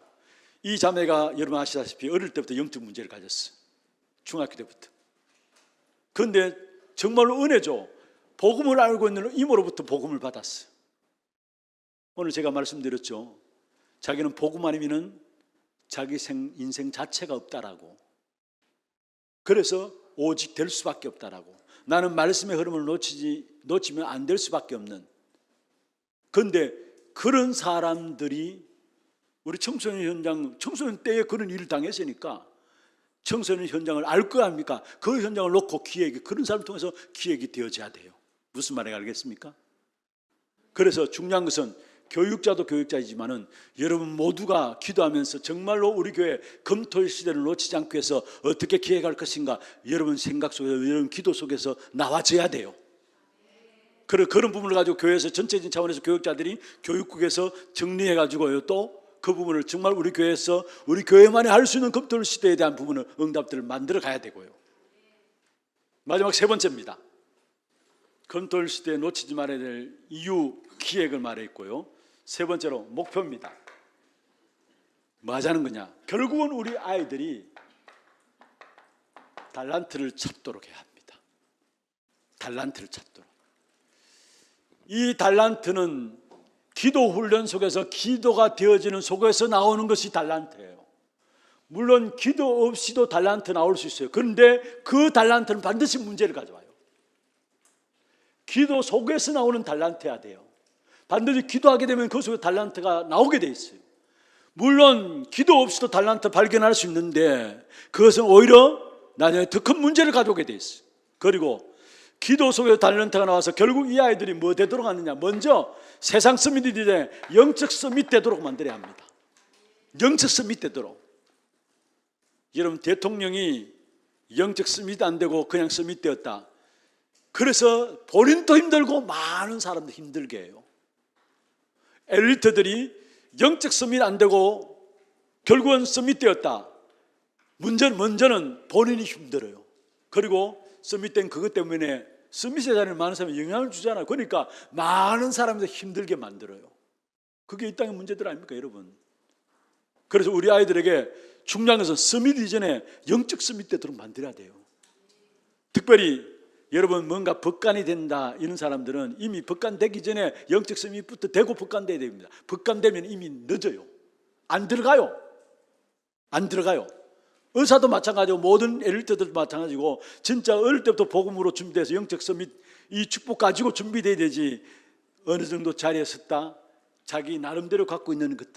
이 자매가 여러분 아시다시피 어릴 때부터 영적 문제를 가졌어요. 중학교 때부터. 그런데 정말로 은혜죠. 복음을 알고 있는 이모로부터 복음을 받았어요. 오늘 제가 말씀드렸죠. 자기는 복음 아니면은 자기 인생 자체가 없다라고. 그래서 오직 될 수밖에 없다라고. 나는 말씀의 흐름을 놓치면 안 될 수밖에 없는. 그런데 그런 사람들이 우리 청소년 현장, 청소년 때에 그런 일을 당했으니까 청소년 현장을 알 거 아닙니까? 그 현장을 놓고 기획이, 그런 사람을 통해서 기획이 되어져야 돼요. 무슨 말인지 알겠습니까? 그래서 중요한 것은 교육자도 교육자이지만은 여러분 모두가 기도하면서 정말로 우리 교회 검토의 시대를 놓치지 않기 위해서 어떻게 기획할 것인가, 여러분 생각 속에서, 여러분 기도 속에서 나와져야 돼요. 그런 부분을 가지고 교회에서 전체적인 차원에서 교육자들이 교육국에서 정리해가지고요, 또 그 부분을 정말 우리 교회에서, 우리 교회만이 할 수 있는 검토의 시대에 대한 부분을, 응답들을 만들어 가야 되고요. 마지막 세 번째입니다. 검토의 시대에 놓치지 말아야 될 이유, 기획을 말했고요. 세 번째로 목표입니다. 뭐 하자는 거냐? 결국은 우리 아이들이 달란트를 찾도록 해야 합니다. 달란트를 찾도록. 이 달란트는 기도 훈련 속에서, 기도가 되어지는 속에서 나오는 것이 달란트예요. 물론 기도 없이도 달란트 나올 수 있어요. 그런데 그 달란트는 반드시 문제를 가져와요. 기도 속에서 나오는 달란트여야 돼요. 반드시 기도하게 되면 그 속에 달란트가 나오게 돼 있어요. 물론 기도 없이도 달란트 발견할 수 있는데 그것은 오히려 나중에 더 큰 문제를 가져오게 돼 있어요. 그리고 기도 속에 달란트가 나와서 결국 이 아이들이 뭐 되도록 하느냐? 먼저 세상 서밋이 되되 영적 서밋 되도록 만들어야 합니다. 영적 서밋 되도록. 여러분, 대통령이 영적 서밋 안 되고 그냥 서밋 되었다. 그래서 본인도 힘들고 많은 사람도 힘들게 해요. 엘리트들이 영적 서밋 안 되고 결국은 서밋 되었다. 먼저는 본인이 힘들어요. 그리고 서밋된 그것 때문에 서밋의 자리에 많은 사람이 영향을 주잖아요. 그러니까 많은 사람들 힘들게 만들어요. 그게 이 땅의 문제들 아닙니까, 여러분? 그래서 우리 아이들에게 중요한 것은 서밋 이전에 영적 서밋 되도록 만들어야 돼요. 특별히 여러분 뭔가 법관이 된다 이런 사람들은 이미 법관 되기 전에 영적 서밋부터 되고 법관 돼야 됩니다. 법관 되면 이미 늦어요. 안 들어가요. 의사도 마찬가지고 모든 엘리트들도 마찬가지고 진짜 어릴 때부터 복음으로 준비돼서 영적 서밋 이 축복 가지고 준비돼야 되지, 어느 정도 자리에 섰다 자기 나름대로 갖고 있는 것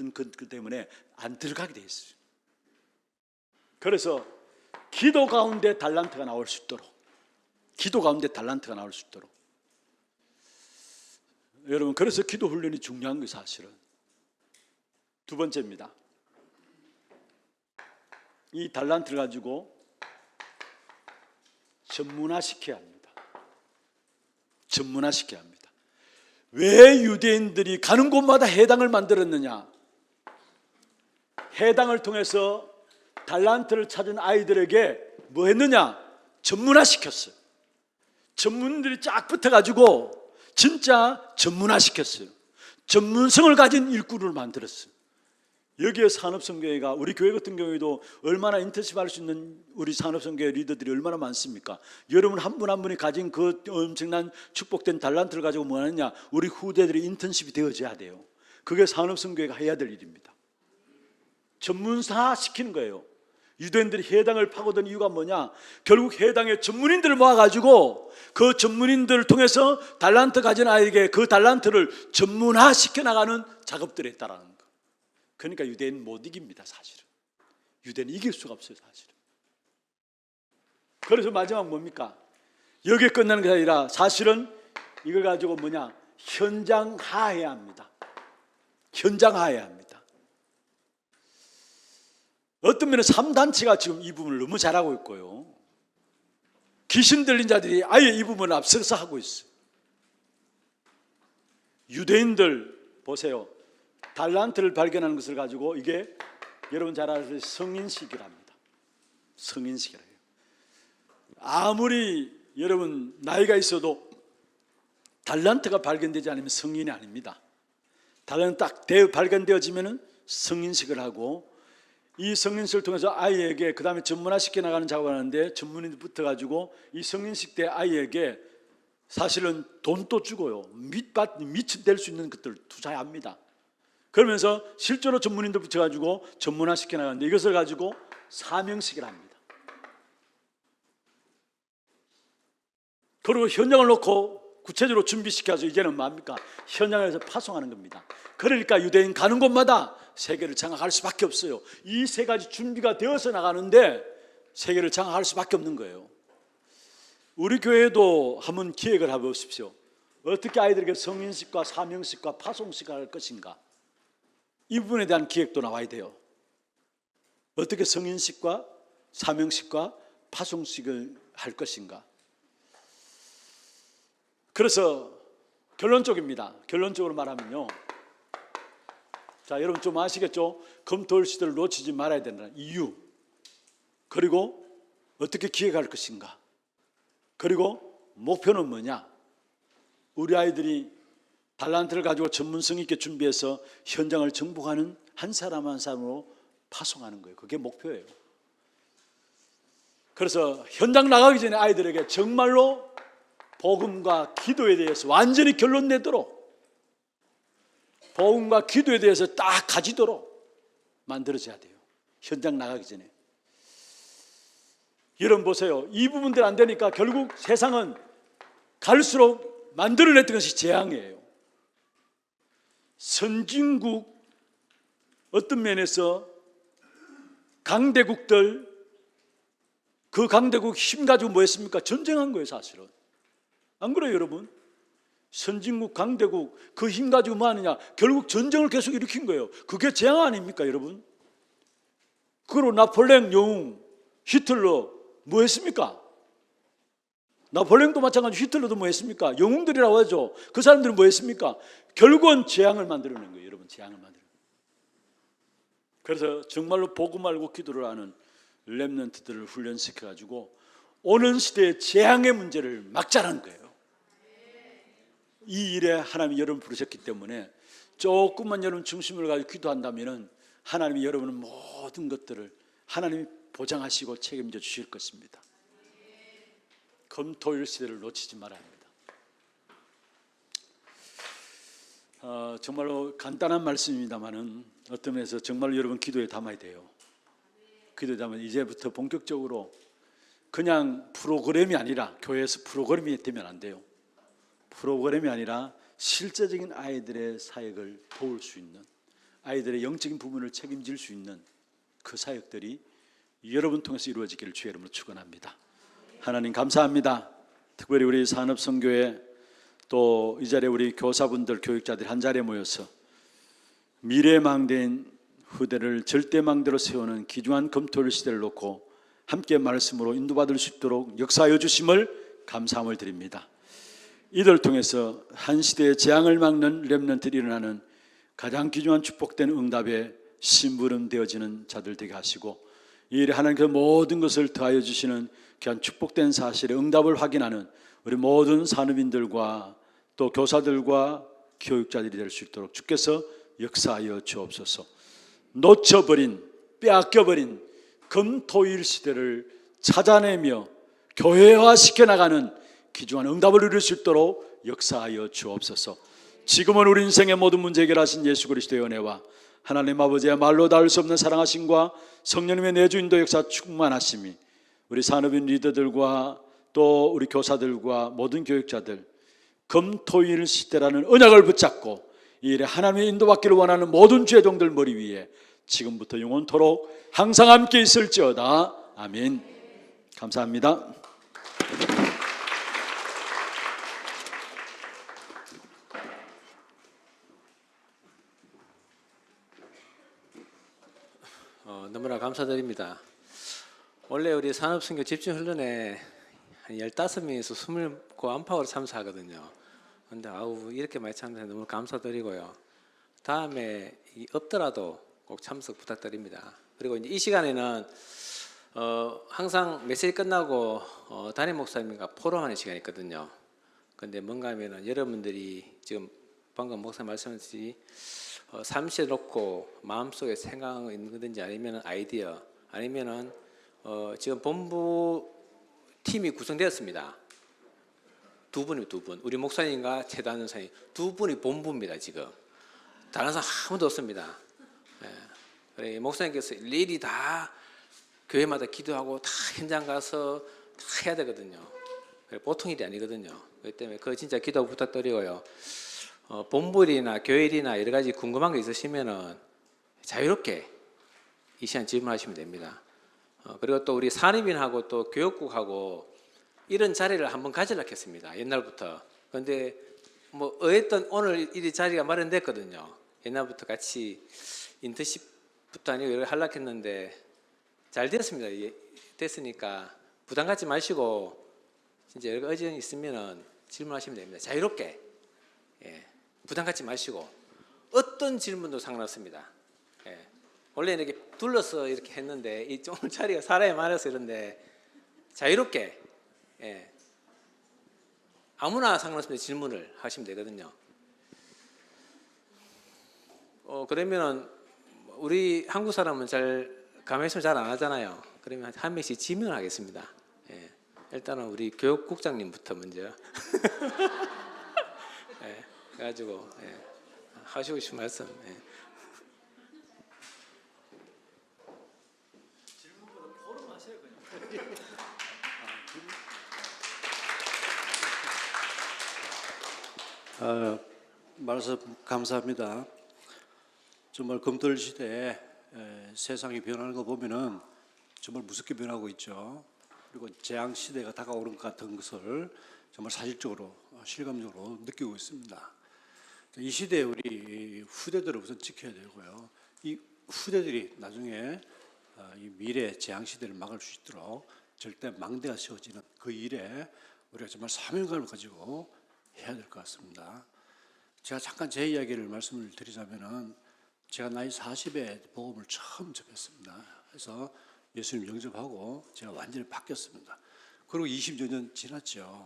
때문에 안 들어가게 돼 있어요. 그래서 기도 가운데 달란트가 나올 수 있도록, 여러분, 그래서 기도 훈련이 중요한 게 사실은 두 번째입니다. 이 달란트를 가지고 전문화시켜야 합니다. 왜 유대인들이 가는 곳마다 해당을 만들었느냐? 해당을 통해서 달란트를 찾은 아이들에게 뭐 했느냐? 전문화시켰어요. 전문들이 쫙 붙어가지고 진짜 전문화시켰어요. 전문성을 가진 일꾼을 만들었어요. 여기에 산업선교회가 우리 교회 같은 경우에도 얼마나 인턴십 할 수 있는 우리 산업선교회 리더들이 얼마나 많습니까? 여러분 한 분 한 분이 가진 그 엄청난 축복된 달란트를 가지고 뭐 하느냐? 우리 후대들이 인턴십이 되어져야 돼요. 그게 산업선교회가 해야 될 일입니다. 전문사 시키는 거예요. 유대인들이 해당을 파고든 이유가 뭐냐? 결국 해당의 전문인들을 모아가지고 그 전문인들을 통해서 달란트 가진 아이에게 그 달란트를 전문화 시켜나가는 작업들을 했다라는 거예요. 그러니까 유대인 못 이깁니다. 사실은 유대인 이길 수가 없어요. 사실은. 그래서 마지막 뭡니까? 여기에 끝나는 게 아니라 사실은 이걸 가지고 뭐냐? 현장화해야 합니다. 현장화해야 합니다. 어떤 면에 3단체가 지금 이 부분을 너무 잘하고 있고요, 귀신 들린 자들이 아예 이 부분을 앞서서 하고 있어요. 유대인들 보세요. 달란트를 발견하는 것을 가지고 이게 여러분 잘 아시는 성인식이랍니다. 성인식이래요. 아무리 여러분 나이가 있어도 달란트가 발견되지 않으면 성인이 아닙니다. 달란트 딱 발견되어지면 성인식을 하고, 이 성인식을 통해서 아이에게 그 다음에 전문화 시켜 나가는 작업을 하는데, 전문인들 붙어가지고 이 성인식 때 아이에게 사실은 돈도 주고요, 밑이 될 수 있는 것들을 투자해야 합니다. 그러면서 실제로 전문인들 붙여가지고 전문화 시켜 나가는데, 이것을 가지고 사명식을 합니다. 그리고 현장을 놓고 구체적으로 준비시켜서 이제는 뭡니까? 현장에서 파송하는 겁니다. 그러니까 유대인 가는 곳마다 세계를 장악할 수밖에 없어요. 이 세 가지 준비가 되어서 나가는데 세계를 장악할 수밖에 없는 거예요. 우리 교회도 한번 기획을 해보십시오. 어떻게 아이들에게 성인식과 사명식과 파송식을 할 것인가, 이 부분에 대한 기획도 나와야 돼요. 어떻게 성인식과 사명식과 파송식을 할 것인가. 그래서 결론적입니다. 결론적으로 말하면요, 자, 여러분 좀 아시겠죠? 검토할 시대를 놓치지 말아야 된다는 이유, 그리고 어떻게 기획할 것인가, 그리고 목표는 뭐냐? 우리 아이들이 달란트를 가지고 전문성 있게 준비해서 현장을 정복하는 한 사람 한 사람으로 파송하는 거예요. 그게 목표예요. 그래서 현장 나가기 전에 아이들에게 정말로 복음과 기도에 대해서 완전히 결론 내도록, 복음과 기도에 대해서 딱 가지도록 만들어져야 돼요. 현장 나가기 전에. 여러분 보세요. 이 부분들 안 되니까 결국 세상은 갈수록 만들어냈던 것이 재앙이에요. 선진국, 어떤 면에서 강대국들, 그 강대국 힘 가지고 뭐 했습니까? 전쟁한 거예요. 사실은. 안 그래요 여러분? 선진국, 강대국 그 힘 가지고 뭐 하느냐? 결국 전쟁을 계속 일으킨 거예요. 그게 재앙 아닙니까 여러분? 그리고 나폴레옹 영웅 히틀러 뭐 했습니까? 나폴레옹도 마찬가지로 히틀러도 뭐 했습니까? 영웅들이라고 하죠. 그 사람들은 뭐 했습니까? 결국은 재앙을 만들어낸 거예요 여러분. 재앙을 만들어낸 거예요. 그래서 정말로 복음 알고 기도를 하는 렘넌트들을 훈련시켜가지고 오는 시대의 재앙의 문제를 막자라는 거예요. 이 일에 하나님이 여러분 부르셨기 때문에 조금만 여러분 중심을 가지고 기도한다면 하나님이 여러분의 모든 것들을 하나님이 보장하시고 책임져 주실 것입니다. 금토일 시대를 놓치지 말아야 합니다. 정말로 간단한 말씀입니다만은 어떤 면에서 정말로 여러분 기도에 담아야 돼요. 기도에 담아 이제부터 본격적으로 그냥 프로그램이 아니라, 교회에서 프로그램이 되면 안 돼요. 프로그램이 아니라 실제적인 아이들의 사역을 도울 수 있는, 아이들의 영적인 부분을 책임질 수 있는 그 사역들이 여러분 통해서 이루어지기를 주의 이름으로 축원합니다. 하나님 감사합니다. 특별히 우리 산업선교회 또 이 자리에 우리 교사분들, 교육자들이 한 자리에 모여서 미래망대인 후대를 절대망대로 세우는 귀중한 검토일 시대를 놓고 함께 말씀으로 인도받을 수 있도록 역사하여 주심을 감사함을 드립니다. 이들을 통해서 한 시대의 재앙을 막는 렘넌트들이 일어나는 가장 귀중한 축복된 응답에 심부름 되어지는 자들 되게 하시고, 이 일에 하나님께서 모든 것을 더하여 주시는 귀한 축복된 사실의 응답을 확인하는 우리 모든 산업인들과 또 교사들과 교육자들이 될 수 있도록 주께서 역사하여 주옵소서. 놓쳐버린, 빼앗겨버린 금토일 시대를 찾아내며 교회화시켜 나가는 귀중한 응답을 이룰 수 있도록 역사하여 주옵소서. 지금은 우리 인생의 모든 문제 해결하신 예수 그리스도의 은혜와 하나님 아버지의 말로 닿을 수 없는 사랑하심과 성령님의 내주 인도 역사 충만하심이 우리 산업인 리더들과 또 우리 교사들과 모든 교육자들 금토일 시대라는 언약을 붙잡고 이 일에 하나님의 인도받기를 원하는 모든 죄종들 머리 위에 지금부터 영원토록 항상 함께 있을지어다. 아멘. 감사합니다. 너무나 감사드립니다. 원래 우리 산업선교 집중훈련에 한 15명에서 20고 안팎으로 참석하거든요. 근데 이렇게 많이 참석해서 너무 감사드리고요. 다음에 없더라도 꼭 참석 부탁드립니다. 그리고 이제 이 시간에는 항상 메시지 끝나고 담임 목사님과 포럼하는 시간이 있거든요. 근데 뭔가 하면은 여러분들이 지금 방금 목사님 말씀하셨듯이 사무실에 놓고 마음속에 생각이 있는 거든지 아니면 아이디어 아니면은 지금 본부 팀이 구성되었습니다. 두 분. 우리 목사님과 최다은 전사님 두 분이 본부입니다. 지금 다른 사람 아무도 없습니다. 그래, 목사님께서 일일이 다 교회마다 기도하고 다 현장 가서 다 해야 되거든요. 보통 일이 아니거든요. 그렇기 때문에 그 진짜 기도 부탁드리고요. 본부 일이나 교회 일이나 여러 가지 궁금한 거 있으시면은 자유롭게 이 시간 질문하시면 됩니다. 그리고 또 우리 산업인하고 또 교육국하고 이런 자리를 한번 가지려고 했습니다. 옛날부터. 그런데 뭐 어쨌든 오늘 이 자리가 마련됐거든요. 옛날부터 같이 인턴십부터 아니고 여러 하려고 했는데 잘 됐습니다. 됐으니까 부담 갖지 마시고 진짜 여러 의견이 있으면은 질문하시면 됩니다. 자유롭게. 예. 부담 갖지 마시고 어떤 질문도 상관없습니다. 예. 원래 이렇게 둘러서 이렇게 했는데 이 오늘 자리가 사람이 많아서 이런데 자유롭게 예. 아무나 상관없습니다. 질문을 하시면 되거든요. 그러면은 우리 한국 사람은 잘 가만있으면 잘 안 하잖아요. 그러면 한 명씩 질문하겠습니다. 예. 일단은 우리 교육국장님부터 먼저. 예. 그래가지고 예. 하시고 싶은 말씀. 예. 말씀 감사합니다. 정말 금토일 시대에 세상이 변하는 거 보면은 정말 무섭게 변하고 있죠. 그리고 재앙 시대가 다가오는 것 같은 것을 정말 사실적으로 실감적으로 느끼고 있습니다. 이 시대에 우리 후대들을 우선 지켜야 되고요. 이 후대들이 나중에 이 미래 재앙 시대를 막을 수 있도록 절대 망대가 세워지는 그 일에 우리가 정말 사명감을 가지고 해야 될 것 같습니다. 제가 잠깐 제 이야기를 말씀을 드리자면은 제가 나이 40에 복음을 처음 접했습니다. 그래서 예수님 영접하고 제가 완전히 바뀌었습니다. 그리고 20여 년 지났죠.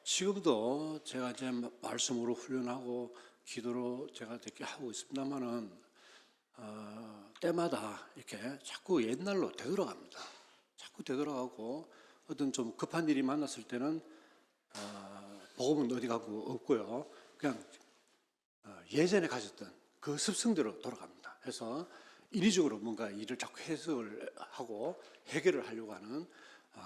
지금도 제가 이제 말씀으로 훈련하고 기도로 제가 이렇게 하고 있습니다만은 때마다 이렇게 자꾸 옛날로 되돌아갑니다. 자꾸 되돌아가고 어떤 좀 급한 일이 만났을 때는 복음은 어디 가고 없고요. 그냥 예전에 가졌던 그 습성대로 돌아갑니다. 그래서 인위적으로 뭔가 일을 자꾸 해석을 하고 해결을 하려고 하는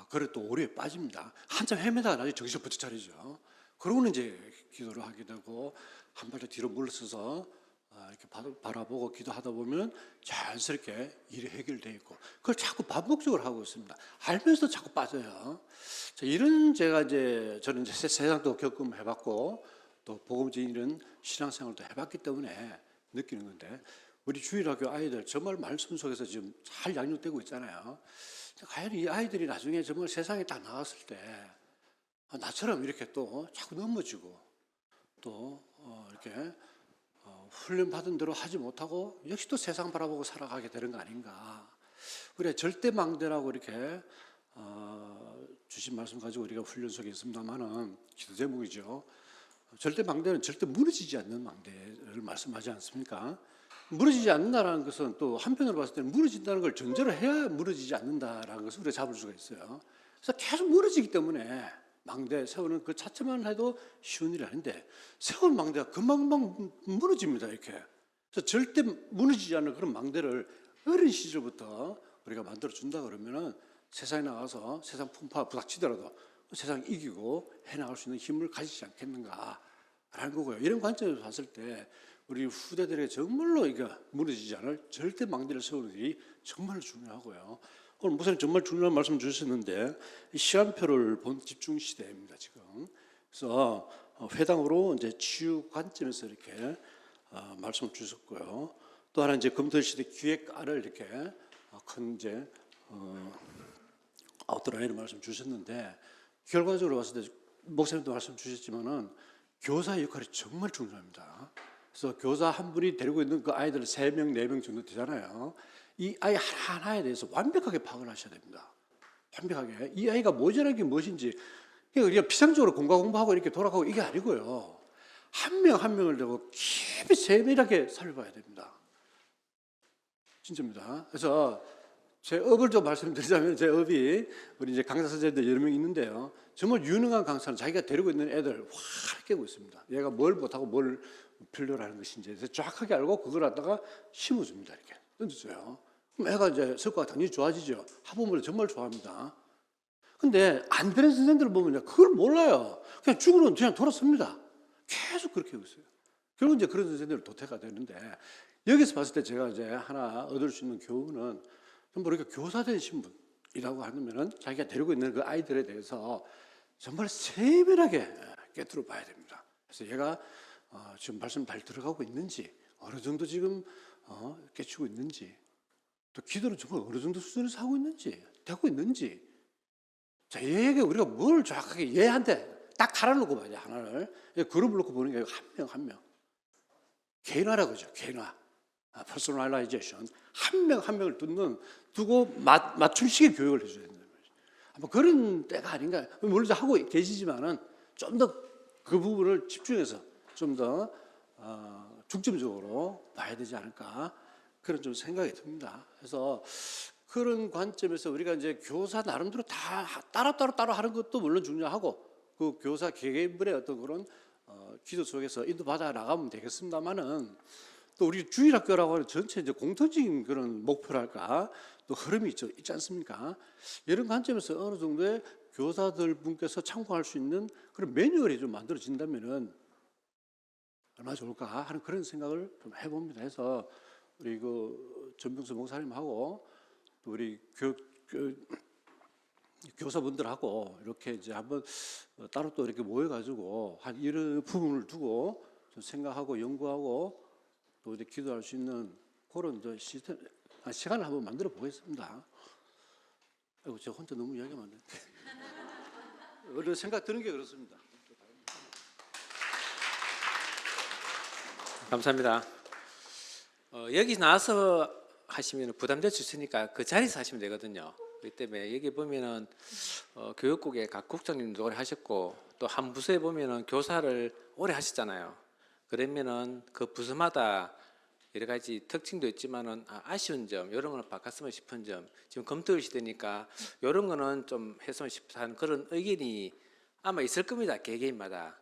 그래 또 오류에 빠집니다. 한참 헤매다가 나중에 정신 부터 차리죠. 그러고는 이제 기도를 하게 되고 한 발짝 뒤로 물러서서 이렇게 바라보고 기도하다 보면 자연스럽게 일이 해결되어 있고 그걸 자꾸 반복적으로 하고 있습니다. 알면서도 자꾸 빠져요. 자, 이런 제가 이제 저는 이제 세상도 경험해봤고 또 복음적인 이런 신앙생활도 해봤기 때문에 느끼는 건데 우리 주일학교 아이들 정말 말씀 속에서 지금 잘 양육되고 있잖아요. 과연 이 아이들이 나중에 정말 세상에 딱 나왔을 때 나처럼 이렇게 또 자꾸 넘어지고 또 이렇게 훈련받은 대로 하지 못하고 역시 또 세상 바라보고 살아가게 되는 거 아닌가. 우리가 절대망대라고 이렇게 주신 말씀 가지고 우리가 훈련 속에 있습니다만은 기도 제목이죠. 절대망대는 절대 무너지지 않는 망대를 말씀하지 않습니까? 무너지지 않는다라는 것은 또 한편으로 봤을 때는 무너진다는 걸 전제로 해야 무너지지 않는다라는 것을 우리가 잡을 수가 있어요. 그래서 계속 무너지기 때문에 망대 세우는 그 자체만 해도 쉬운 일이 아닌데 세운 망대가 금방금방 무너집니다. 이렇게. 그래서 절대 무너지지 않는 그런 망대를 어린 시절부터 우리가 만들어 준다 그러면은 세상에 나가서 세상 풍파 부닥치더라도 세상 이기고 해나갈 수 있는 힘을 가지지 않겠는가라는 거고요. 이런 관점에서 봤을 때 우리 후대들에게 정말로 이거 무너지지 않을 절대 망대를 세우는 일이 정말 중요하고요. 오늘 목사님 정말 중요한 말씀 주셨는데 시간표를 본 집중 시대입니다 지금. 그래서 회당으로 이제 치유 관점에서 이렇게 말씀을 주셨고요. 또 하나 이제 검토 시대 기획안을 이렇게 큰 이제 아웃라인을 말씀 주셨는데 결과적으로 봤을 때 목사님도 말씀 주셨지만은 교사의 역할이 정말 중요합니다. 그래서 교사 한 분이 데리고 있는 그 아이들 3명, 4명 정도 되잖아요. 이 아이 하나하나에 대해서 완벽하게 파악을 하셔야 됩니다. 완벽하게. 이 아이가 모자란 게 무엇인지. 그러니까 우리가 피상적으로 공부하고 이렇게 돌아가고 이게 아니고요. 한 명 한 명을 두고 깊이 세밀하게 살펴봐야 됩니다. 진짜입니다. 그래서 제 업을 좀 말씀드리자면 제 업이 우리 이제 강사 선생님들 여러 명 있는데요. 정말 유능한 강사는 자기가 데리고 있는 애들 확 깨고 있습니다. 얘가 뭘 못하고 뭘 필요로 하는 것인지 정확하게 알고 그걸 갖다가 심어줍니다. 이렇게 던져줘요. 그럼 애가 이제 성과가 당연히 좋아지죠. 학부모를 정말 좋아합니다. 근데 안 되는 선생님들을 보면 그걸 몰라요. 그냥 죽으면 그냥 돌아섭니다. 계속 그렇게 하고 있어요. 결국 이제 그런 선생님들 도태가 되는데 여기서 봤을 때 제가 이제 하나 얻을 수 있는 교훈은 전부 우리가 교사된 신분이라고 하면은 자기가 데리고 있는 그 아이들에 대해서 정말 세밀하게 꿰뚫어 봐야 됩니다. 그래서 얘가 지금 말씀 잘 들어가고 있는지 어느 정도 지금 깨치고 있는지 또 기도를 정말 어느 정도 수준에서 하고 있는지 되고 있는지 자 얘에게 우리가 뭘 정확하게 얘한테 딱 갈아놓고 봐야 돼. 하나를 그룹을 놓고 보는 게 한 명 한 명 개인화라고 그러죠. 개인화 퍼스널라이제이션 한 명 한 명을 두고 맞춤식의 교육을 해줘야 된다는 거죠. 아마 그런 때가 아닌가. 물론 하고 계시지만은 좀 더 그 부분을 집중해서 좀 더 중점적으로 봐야 되지 않을까 그런 좀 생각이 듭니다. 그래서 그런 관점에서 우리가 이제 교사 나름대로 다 따로 하는 것도 물론 중요하고 그 교사 개개인분의 어떤 그런 기도 속에서 인도받아 나가면 되겠습니다만은 또 우리 주일학교라고 하는 전체 이제 공통적인 그런 목표랄까 또 흐름이 있지 않습니까? 이런 관점에서 어느 정도의 교사들 분께서 참고할 수 있는 그런 매뉴얼이 좀 만들어진다면은 얼마나 좋을까 하는 그런 생각을 좀 해봅니다. 해서 우리 그 전병수 목사님하고 또 우리 교사분들하고 이렇게 이제 한번 따로 또 이렇게 모여가지고 한 이런 부분을 두고 좀 생각하고 연구하고 또 이제 기도할 수 있는 그런 이제 시스템 시간을 한번 만들어 보겠습니다. 아이고 제가 혼자 너무 이야기하면 안 되는데 어느 생각 드는 게 그렇습니다. 감사합니다. 여기 나와서 하시면 부담될 수 있으니까 그 자리에서 하시면 되거든요. 그렇기 때문에 여기 보면은 교육국의 각 국장님도 오래 하셨고 또 한 부서에 보면은 교사를 오래 하셨잖아요. 그러면은 그 부서마다 여러 가지 특징도 있지만은 아쉬운 점, 이런 거는 바꿨으면 싶은 점, 지금 검토 시대니까 이런 거는 좀 했으면 싶다는 그런 의견이 아마 있을 겁니다. 개개인마다.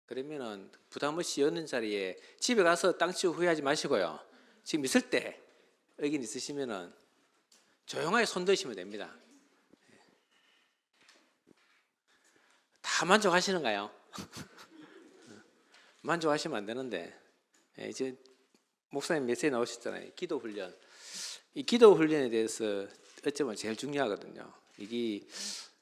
그러면은 부담 없이 여는 자리에 집에 가서 땅 치고 후회하지 마시고요. 지금 있을 때 의견 있으시면은 조용하게 손 드시면 됩니다. 다 만족하시는가요? 만족하시면 안 되는데 이제 목사님 메시지 나오셨잖아요. 기도 훈련. 이 기도 훈련에 대해서 어쩌면 제일 중요하거든요. 이게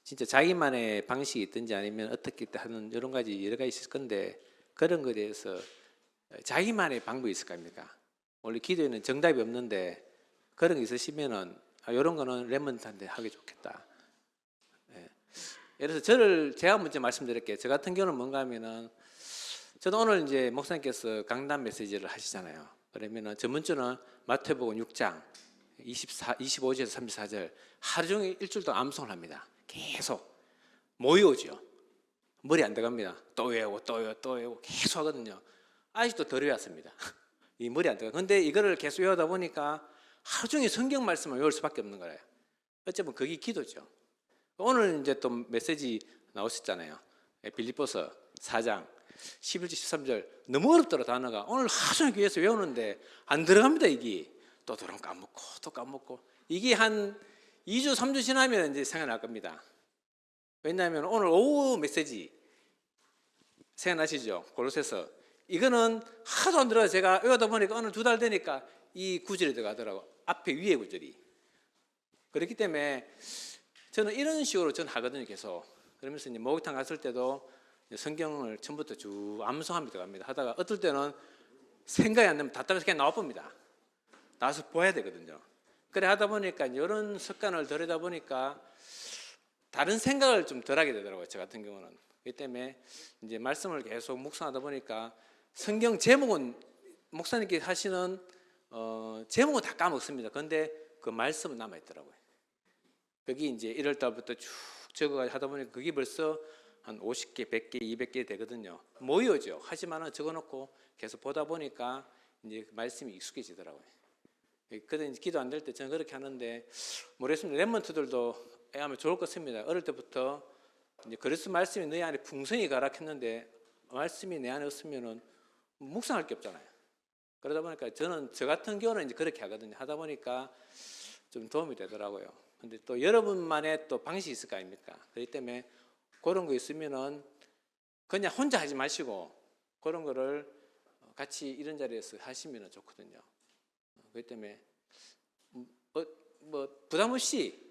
진짜 자기만의 방식이 있든지 아니면 어떻게 하는 여러 가지 있을 건데 그런 거에 대해서 자기만의 방법이 있을 거 아닙니까? 원래 기도에는 정답이 없는데 그런 게 있으시면은 이런 거는 레몬트한테 하기 좋겠다. 예를 들어서 제가 먼저 말씀드릴게요. 저 같은 경우는 뭔가 하면은 저도 오늘 이제 목사님께서 강단 메시지를 하시잖아요. 그러면은 전문주는 마태복음 6장 25절에서 34절 하루 종일 일주일 동안 암송을 합니다. 계속 모여오죠. 머리 안 들어갑니다. 또 외우고 또 외우고 계속 하거든요. 아직도 덜 외웠습니다. 이 머리 안 들어가. 근데 이거를 계속 외우다 보니까 하루 종일 성경 말씀을 외울 수밖에 없는 거예요. 어쩌면 그게 기도죠. 오늘 이제 또 메시지 나오셨잖아요. 빌립보서 4장 11절 13절 너무 어렵더라 단어가. 오늘 하루 종일 교회에서 외우는데 안 들어갑니다. 이게 또 들어오면 까먹고 또 까먹고 이게 한 2주 3주 지나면 이제 생각날 겁니다. 왜냐하면 오늘 오후 메시지 생각나시죠? 골로새서 이거는 하도 안 들어가서 제가 외우다 보니까 오늘 2달 되니까 이 구절이 들어가더라고. 앞에 위에 구절이. 그렇기 때문에 저는 이런 식으로 전 하거든요. 계속. 그러면서 이제 목욕탕 갔을 때도 성경을 처음부터 쭉 암송하며 들어갑니다. 하다가 어떨 때는 생각이 안 나면 답답해서 그냥 나와봅니다. 나와서 보아야 되거든요. 그래 하다 보니까 이런 습관을 들이다 보니까 다른 생각을 좀 덜 하게 되더라고요. 저 같은 경우는. 그렇기 때문에 이제 말씀을 계속 묵상하다 보니까 성경 제목은 목사님께 하시는 제목은 다 까먹습니다. 그런데 그 말씀은 남아있더라고요. 거기 이제 1월 달부터 쭉 적어가지고 하다 보니까 그게 벌써 한 50개, 100개, 200개 되거든요. 모여죠. 하지만은 적어놓고 계속 보다 보니까 이제 말씀이 익숙해지더라고요. 그때 기도 안 될 때 저는 그렇게 하는데 모르겠습니다. 랩먼트들도 하면 좋을 것 같습니다. 어릴 때부터 이제 그리스도 말씀이 너희 안에 풍성히 가락했는데 말씀이 내 안에 없으면은 묵상할 게 없잖아요. 그러다 보니까 저는 저 같은 경우는 이제 그렇게 하거든요. 하다 보니까 좀 도움이 되더라고요. 근데 또 여러분만의 또 방식이 있을 거 아닙니까? 그렇기 때문에 그런 거 있으면은 그냥 혼자 하지 마시고 그런 거를 같이 이런 자리에서 하시면 좋거든요. 그렇기 때문에 뭐 부담 없이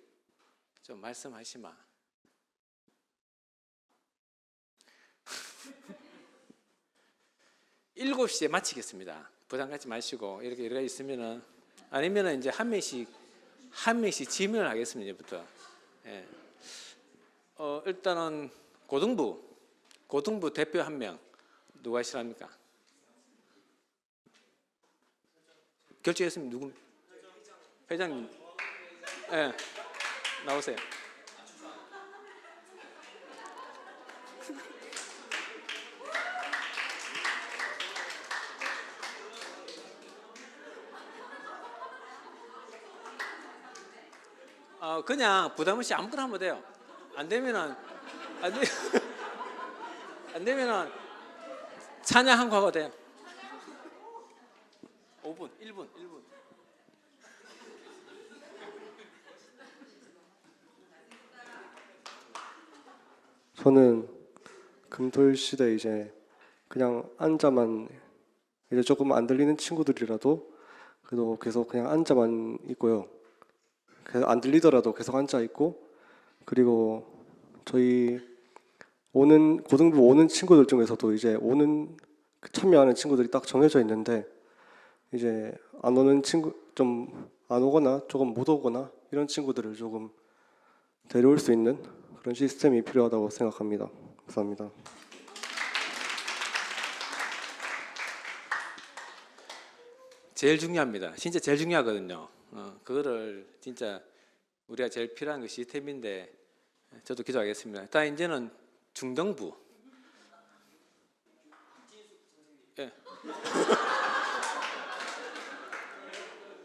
좀 말씀하시마. 7시에 마치겠습니다. 부담 갖지 마시고 이렇게 여러 가지 있으면은 아니면은 이제 한 명씩 질문을 하겠습니다. 이제부터. 예. 일단은 고등부 대표 한 명 누가 하시랍니까? 결정했습니다. 누구? 회장님. 예. 나오세요. 그냥 부담 없이 아무거나 하면 돼요. 안 되면은 찬양 한 거 하고 돼요. 5분, 1분. 저는 금토일 시대 이제 그냥 앉아만 이제 조금 안 들리는 친구들이라도 그래도 계속 그냥 앉아만 있고요. 그래서 안 들리더라도 계속 앉아 있고 그리고 저희 고등부 오는 친구들 중에서도 이제 참여하는 친구들이 딱 정해져 있는데 이제 안 오는 친구 좀 안 오거나 조금 못 오거나 이런 친구들을 조금 데려올 수 있는 그런 시스템이 필요하다고 생각합니다. 감사합니다. 제일 중요합니다. 진짜 제일 중요하거든요. 그거를 진짜 우리가 제일 필요한 그 시스템인데 저도 기도하겠습니다. 일단 이제는 중등부. 예.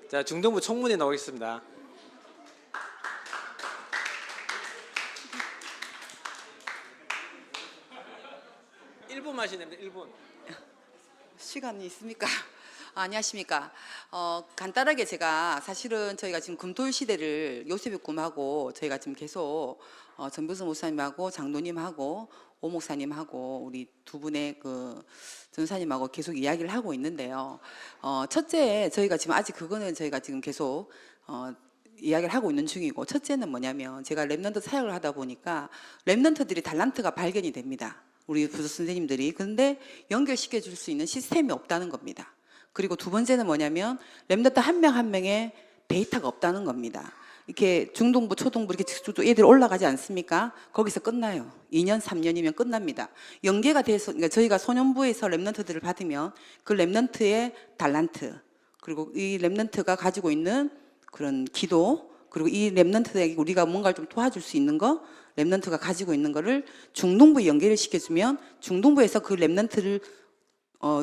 자, 중등부 총무에 나오겠습니다. 마시면 됩니다. 1분. 시간이 있습니까? 안녕하십니까. 간단하게 제가 사실은 저희가 지금 금토일 시대를 요셉의 꿈하고 저희가 지금 계속 전병선 목사님하고 장로님하고 오 목사님하고 우리 두 분의 그 전사님하고 계속 이야기를 하고 있는데요. 첫째 저희가 지금 아직 그거는 저희가 지금 계속 이야기를 하고 있는 중이고, 첫째는 뭐냐면 제가 랩넌트 사역을 하다 보니까 랩넌트들이 달란트가 발견이 됩니다. 우리 부서 선생님들이. 근데 연결시켜 줄 수 있는 시스템이 없다는 겁니다. 그리고 두 번째는 뭐냐면 랩넌트 한 명 한 명의 데이터가 없다는 겁니다. 이렇게 중동부, 초동부 이렇게 쭉 애들 올라가지 않습니까? 거기서 끝나요. 2년, 3년이면 끝납니다. 연계가 돼서, 그러니까 저희가 소년부에서 랩넌트들을 받으면 그 랩넌트의 달란트, 그리고 이 랩넌트가 가지고 있는 그런 기도, 그리고 이 랩넌트에게 우리가 뭔가를 좀 도와줄 수 있는 거, 랩넌트가 가지고 있는 거를 중동부에 연계를 시켜주면 중동부에서 그 랩넌트를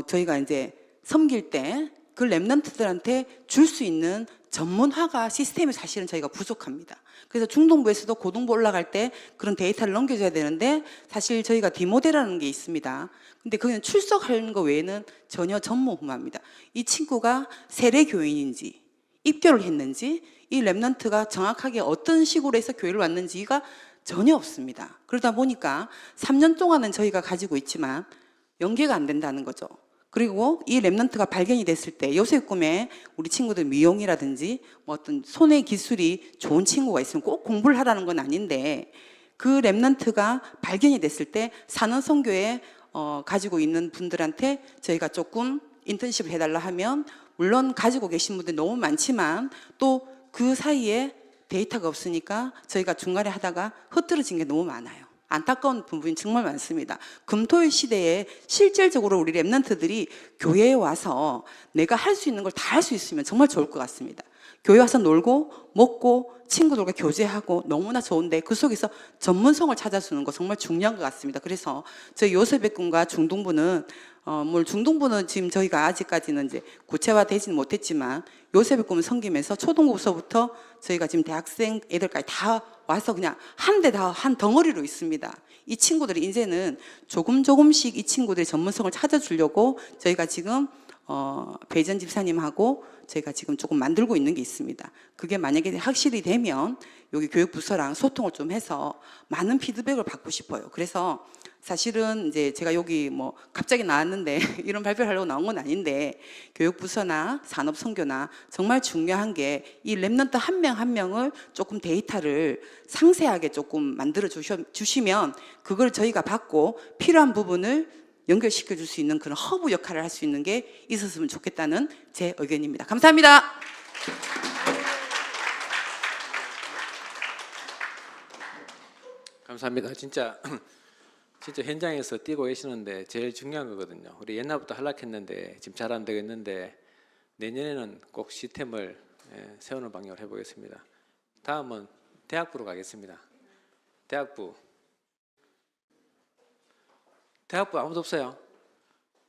저희가 이제 섬길 때 그 랩런트들한테 줄 수 있는 전문화가 시스템이 사실은 저희가 부족합니다. 그래서 중동부에서도 고등부 올라갈 때 그런 데이터를 넘겨줘야 되는데 사실 저희가 디모델이라는 게 있습니다. 근데 거기는 출석하는 거 외에는 전혀 전무후무합니다. 이 친구가 세례 교인인지 입교를 했는지 이 랩런트가 정확하게 어떤 식으로 해서 교회를 왔는지가 전혀 없습니다. 그러다 보니까 3년 동안은 저희가 가지고 있지만 연계가 안 된다는 거죠. 그리고 이 랩런트가 발견이 됐을 때 요셉 꿈에 우리 친구들 미용이라든지 뭐 어떤 손의 기술이 좋은 친구가 있으면 꼭 공부를 하라는 건 아닌데 그 랩런트가 발견이 됐을 때 산원선교에 가지고 있는 분들한테 저희가 조금 인턴십을 해달라 하면 물론 가지고 계신 분들이 너무 많지만 또 그 사이에 데이터가 없으니까 저희가 중간에 하다가 흐트러진 게 너무 많아요. 안타까운 부분이 정말 많습니다. 금토일 시대에 실질적으로 우리 랩런트들이 교회에 와서 내가 할 수 있는 걸 다 할 수 있으면 정말 좋을 것 같습니다. 교회 와서 놀고 먹고 친구들과 교제하고 너무나 좋은데 그 속에서 전문성을 찾아주는 거 정말 중요한 것 같습니다. 그래서 저희 요셉의 꿈과 중동부는 물론 중동부는 지금 저희가 아직까지는 이제 구체화되지는 못했지만 요셉의 꿈을 섬기면서 초등부서부터 저희가 지금 대학생 애들까지 다 와서 그냥 한 대 다 한 덩어리로 있습니다. 이 친구들이 이제는 조금씩 이 친구들의 전문성을 찾아주려고 저희가 지금 배전 집사님하고 저희가 지금 조금 만들고 있는 게 있습니다. 그게 만약에 확실히 되면 여기 교육부서랑 소통을 좀 해서 많은 피드백을 받고 싶어요. 그래서 사실은 이제 제가 여기 뭐 갑자기 나왔는데 이런 발표를 하려고 나온 건 아닌데 교육부서나 산업선교나 정말 중요한 게 이 랩런트 한 명 한 명을 조금 데이터를 상세하게 조금 만들어 주시면 그걸 저희가 받고 필요한 부분을 연결시켜 줄 수 있는 그런 허브 역할을 할 수 있는 게 있었으면 좋겠다는 제 의견입니다. 감사합니다. 감사합니다. 진짜 현장에서 뛰고 계시는데 제일 중요한 거거든요. 우리 옛날부터 한락했는데 지금 잘 안 되겠는데 내년에는 꼭 시스템을 세우는 방향으로 해보겠습니다. 다음은 대학부로 가겠습니다. 대학부 아무도 없어요?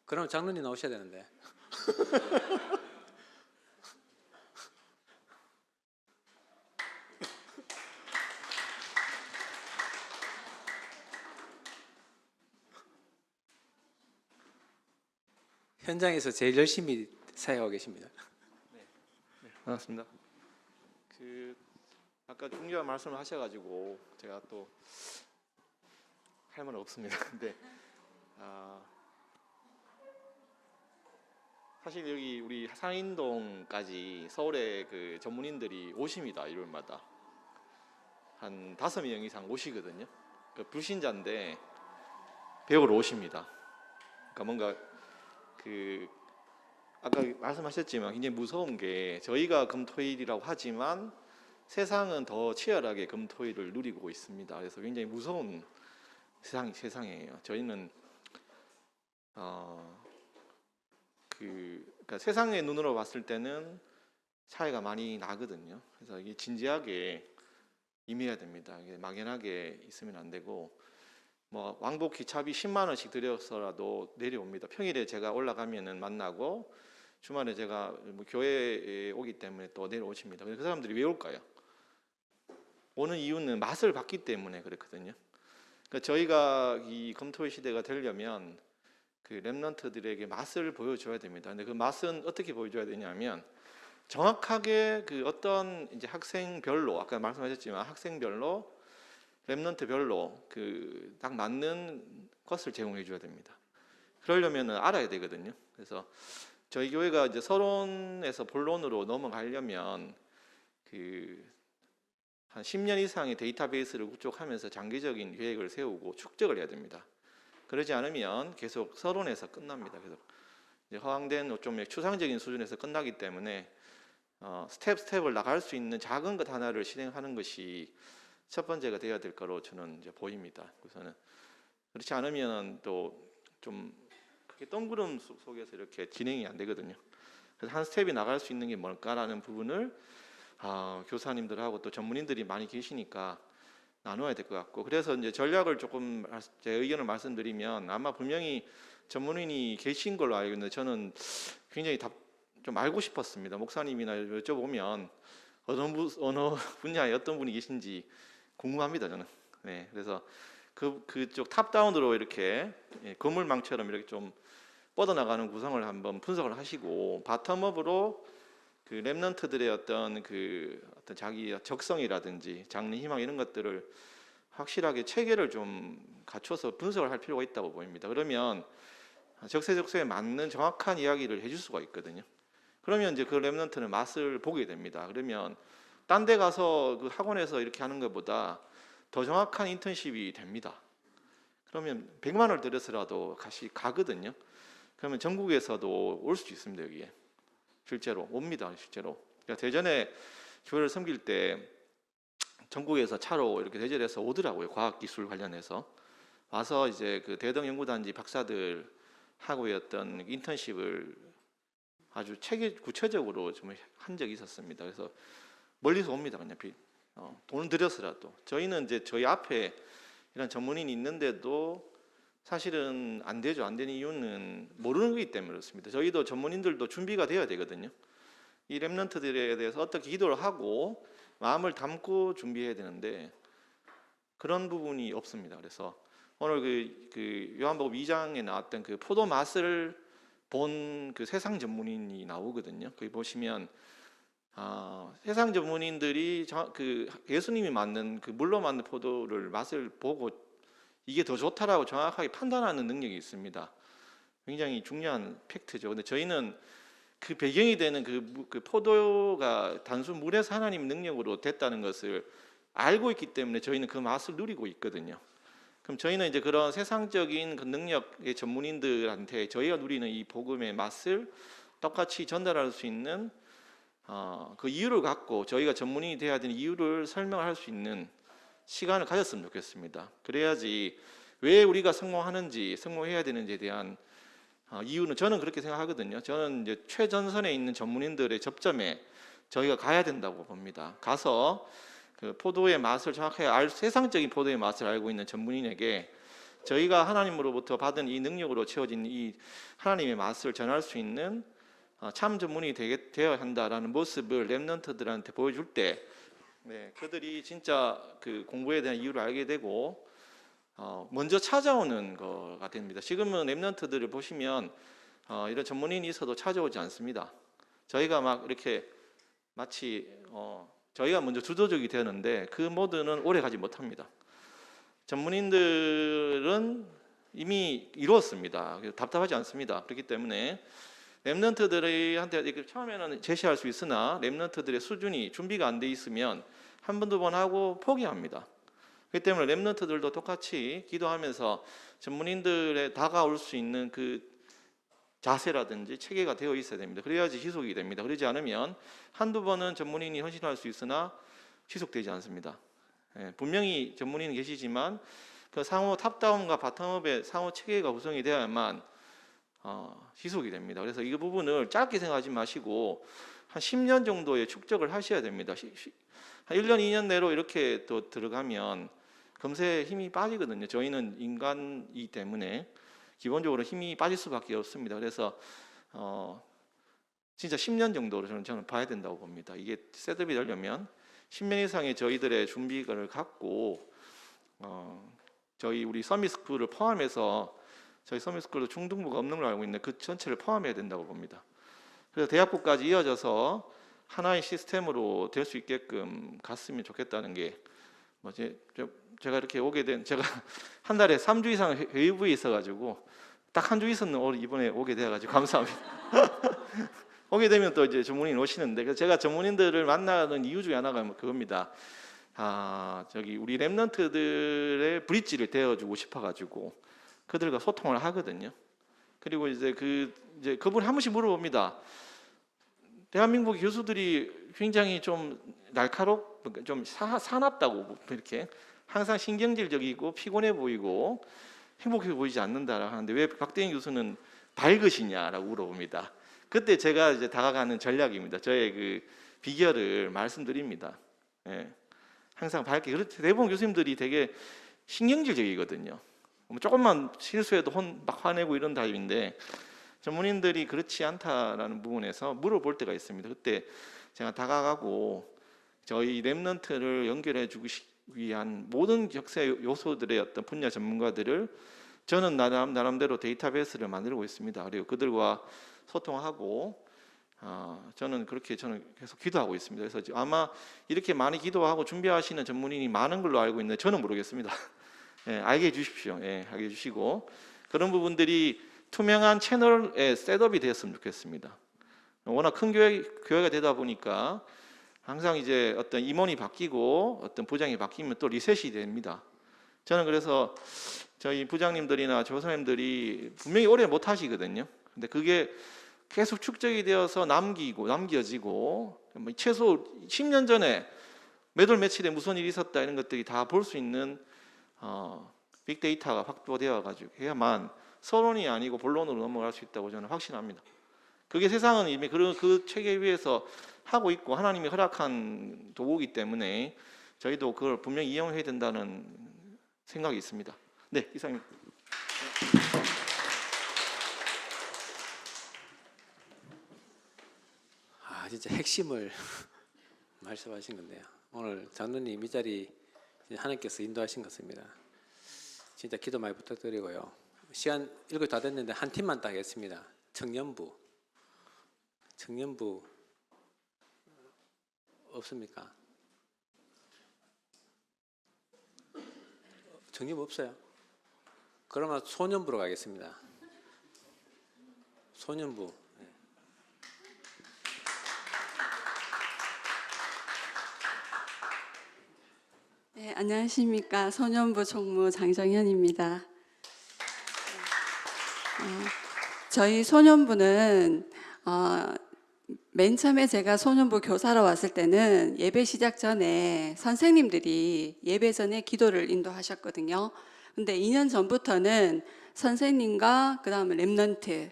그럼 장로님 나오셔야 되는데. 현장에서 제일 열심히 사역하고 계십니다. 반갑습니다. 아까 중요한 말씀을 하셔가지고 제가 또 할 말은 없습니다. 근데 사실 여기 우리 상인동까지 서울에 그 전문인들이 오십니다. 일요일마다 한 5명 이상 오시거든요. 그 불신자인데 배우러 오십니다. 그러니까 뭔가 아까 말씀하셨지만 굉장히 무서운 게 저희가 금토일이라고 하지만 세상은 더 치열하게 금토일을 누리고 있습니다. 그래서 굉장히 무서운 세상이에요. 저희는 그러니까 세상의 눈으로 봤을 때는 차이가 많이 나거든요. 그래서 이게 진지하게 임해야 됩니다. 이게 막연하게 있으면 안 되고 뭐 왕복 기차비 10만 원씩 들여서라도 내려옵니다. 평일에 제가 올라가면은 만나고 주말에 제가 뭐 교회에 오기 때문에 또 내려오십니다. 그 사람들이 왜 올까요? 오는 이유는 맛을 봤기 때문에 그렇거든요. 그러니까 저희가 이 금토일 시대가 되려면 그 랩런트들에게 맛을 보여줘야 됩니다. 근데 그 맛은 어떻게 보여줘야 되냐면 정확하게 그 어떤 이제 학생별로 아까 말씀하셨지만 학생별로 랩런트별로 그 딱 맞는 것을 제공해 줘야 됩니다. 그러려면 알아야 되거든요. 그래서 저희 교회가 이제 서론에서 본론으로 넘어가려면 한 10년 이상의 데이터베이스를 구축하면서 장기적인 계획을 세우고 축적을 해야 됩니다. 그러지 않으면 계속 서론에서 끝납니다. 그래서 이제 허황된 좀 추상적인 수준에서 끝나기 때문에 스텝을 나갈 수 있는 작은 것 하나를 실행하는 것이 첫 번째가 되어야 될 거로 저는 이제 보입니다. 그래서는 그렇지 않으면 또 좀 크게 덩구름 속에서 이렇게 진행이 안 되거든요. 그래서 한 스텝이 나갈 수 있는 게 뭘까라는 부분을 교사님들하고 또 전문인들이 많이 계시니까 나눠야 될 것 같고, 그래서 이제 전략을 조금 제 의견을 말씀드리면 아마 분명히 전문인이 계신 걸로 알고 있는데 저는 굉장히 좀 알고 싶었습니다. 목사님이나 여쭤보면 어느 분야에 어떤 분이 계신지 궁금합니다, 저는. 네, 그래서 그쪽 탑다운으로 이렇게 건물망처럼 이렇게 좀 뻗어나가는 구성을 한번 분석을 하시고 바텀업으로 그 렘넌트들의 어떤 자기 적성이라든지 장래 희망 이런 것들을 확실하게 체계를 좀 갖춰서 분석을 할 필요가 있다고 보입니다. 그러면 적세적소에 맞는 정확한 이야기를 해줄 수가 있거든요. 그러면 이제 그 렘넌트는 맛을 보게 됩니다. 그러면 딴 데 가서 그 학원에서 이렇게 하는 것보다 더 정확한 인턴십이 됩니다. 그러면 100만 원을 들여서라도 같이 가거든요. 그러면 전국에서도 올 수 있습니다. 여기에 실제로 옵니다. 실제로. 그러니까 대전에 교회를 섬길 때 전국에서 차로 이렇게 대절해서 오더라고요. 과학기술 관련해서 와서 이제 그 대덕연구단지 박사들 하고 있던 인턴십을 아주 구체적으로 좀 한 적이 있었습니다. 그래서 멀리서 옵니다. 그냥 돈을 들여서라도. 저희는 이제 저희 앞에 이런 전문인이 있는데도 사실은 안 되죠. 안 되는 이유는 모르는 거기 때문에 그렇습니다. 저희도 전문인들도 준비가 되어야 되거든요. 이 렘넌트들에 대해서 어떻게 기도를 하고 마음을 담고 준비해야 되는데 그런 부분이 없습니다. 그래서 오늘 그 요한복음 2장에 나왔던 그 포도 맛을 본 그 세상 전문인이 나오거든요. 거기 보시면 세상 전문인들이 그 예수님이 만든 그 물로 만든 포도를 맛을 보고 이게 더 좋다라고 정확하게 판단하는 능력이 있습니다. 굉장히 중요한 팩트죠. 근데 저희는 그 배경이 되는 그 포도가 단순 물에서 하나님 능력으로 됐다는 것을 알고 있기 때문에 저희는 그 맛을 누리고 있거든요. 그럼 저희는 이제 그런 세상적인 그 능력의 전문인들한테 저희가 누리는 이 복음의 맛을 똑같이 전달할 수 있는 그 이유를 갖고 저희가 전문인이 돼야 되는 이유를 설명할 수 있는 시간을 가졌으면 좋겠습니다. 그래야지 왜 우리가 성공하는지 성공해야 되는지에 대한 이유는 저는 그렇게 생각하거든요. 저는 이제 최전선에 있는 전문인들의 접점에 저희가 가야 된다고 봅니다. 가서 그 포도의 맛을 정확하게 세상적인 포도의 맛을 알고 있는 전문인에게 저희가 하나님으로부터 받은 이 능력으로 채워진 이 하나님의 맛을 전할 수 있는 참 전문인이 되어야 한다라는 모습을 렘넌트들한테 보여줄 때 그들이 진짜 그 공부에 대한 이유를 알게 되고 먼저 찾아오는 거가 됩니다. 지금은 렘넌트들을 보시면 이런 전문인이 있어도 찾아오지 않습니다. 저희가 막 이렇게 마치 저희가 먼저 주도적이 되는데 그 모드는 오래 가지 못합니다. 전문인들은 이미 이루었습니다. 답답하지 않습니다. 그렇기 때문에 렘넌트들한테 처음에는 제시할 수 있으나 렘넌트들의 수준이 준비가 안 돼 있으면 한 번, 두 번 하고 포기합니다. 그렇기 때문에 렘넌트들도 똑같이 기도하면서 전문인들에 다가올 수 있는 그 자세라든지 체계가 되어 있어야 됩니다. 그래야지 지속이 됩니다. 그러지 않으면 한두 번은 전문인이 헌신할 수 있으나 지속되지 않습니다. 분명히 전문인은 계시지만 그 상호 탑다운과 바텀업의 상호 체계가 구성이 되어야만 지속이 됩니다. 그래서 이 부분을 짧게 생각하지 마시고 한 10년 정도의 축적을 하셔야 됩니다. 한 1년, 2년 내로 이렇게 또 들어가면 금세 힘이 빠지거든요. 저희는 인간이기 때문에 기본적으로 힘이 빠질 수밖에 없습니다. 그래서 진짜 10년 정도로 저는 봐야 된다고 봅니다. 이게 셋업이 되려면 10년 이상의 저희들의 준비를 갖고 우리 서밋스쿨을 포함해서 저희 서밋스쿨도 중등부가 없는 걸 알고 있는데 그 전체를 포함해야 된다고 봅니다. 그래서 대학부까지 이어져서 하나의 시스템으로 될 수 있게끔 갔으면 좋겠다는 게 제가 이렇게 오게 된 제가 한 달에 3주 이상 회의부에 있어가지고 딱 한 주 있었는 이번에 오게 돼가지고 감사합니다. 오게 되면 또 이제 전문인 오시는데 그래서 제가 전문인들을 만나는 이유 중에 하나가 그겁니다. 우리 렘넌트들의 브릿지를 되어주고 싶어가지고 그들과 소통을 하거든요. 그리고 이제 그분이 한 번씩 물어봅니다. 대한민국 교수들이 굉장히 좀 날카롭고 좀 사납다고 이렇게 항상 신경질적이고 피곤해 보이고 행복해 보이지 않는다라고 하는데 왜 박대인 교수는 밝으시냐라고 물어봅니다. 그때 제가 이제 다가가는 전략입니다. 저의 그 비결을 말씀드립니다. 항상 밝게. 대부분 교수님들이 되게 신경질적이거든요. 조금만 실수해도 막 화내고 이런 타입인데 전문인들이 그렇지 않다라는 부분에서 물어볼 때가 있습니다. 그때 제가 다가가고 저희 랩런트를 연결해 주기 위한 모든 역사 요소들의 어떤 분야 전문가들을 저는 나름대로 데이터베이스를 만들고 있습니다. 그리고 그들과 소통하고 저는 계속 기도하고 있습니다. 그래서 아마 이렇게 많이 기도하고 준비하시는 전문인이 많은 걸로 알고 있는데 저는 모르겠습니다. 예, 알게 해주십시오. 예, 알게 해주시고 그런 부분들이 투명한 채널에 셋업이 되었으면 좋겠습니다. 워낙 큰 교회가 되다 보니까 항상 이제 어떤 임원이 바뀌고 어떤 부장이 바뀌면 또 리셋이 됩니다. 저는 그래서 저희 부장님들이나 조사님들이 분명히 오래 못 하시거든요. 근데 그게 계속 축적이 되어서 남겨지고 최소 10년 전에 몇 월 며칠에 무슨 일이 있었다 이런 것들이 다 볼 수 있는 빅데이터가 확보되어 가지고 해야만 서론이 아니고 본론으로 넘어갈 수 있다고 저는 확신합니다. 그게 세상은 이미 그 체계 위에서 하고 있고 하나님이 허락한 도구이기 때문에 저희도 그걸 분명히 이용해야 된다는 생각이 있습니다. 네, 이상입니다. 진짜 핵심을 말씀하신 건데요. 오늘 장로님 이 자리 하나님께서 인도하신 것입니다. 진짜 기도 많이 부탁드리고요. 시간 7개 다 됐는데 한 팀만 딱 하겠습니다. 청년부 없습니까? 청년부 없어요? 그러면 소년부로 가겠습니다. 소년부. 네, 안녕하십니까. 소년부 총무 장정현입니다. 저희 소년부는 맨 처음에 제가 소년부 교사로 왔을 때는 예배 시작 전에 선생님들이 예배 전에 기도를 인도하셨거든요. 근데 2년 전부터는 선생님과 그 다음에 랩런트,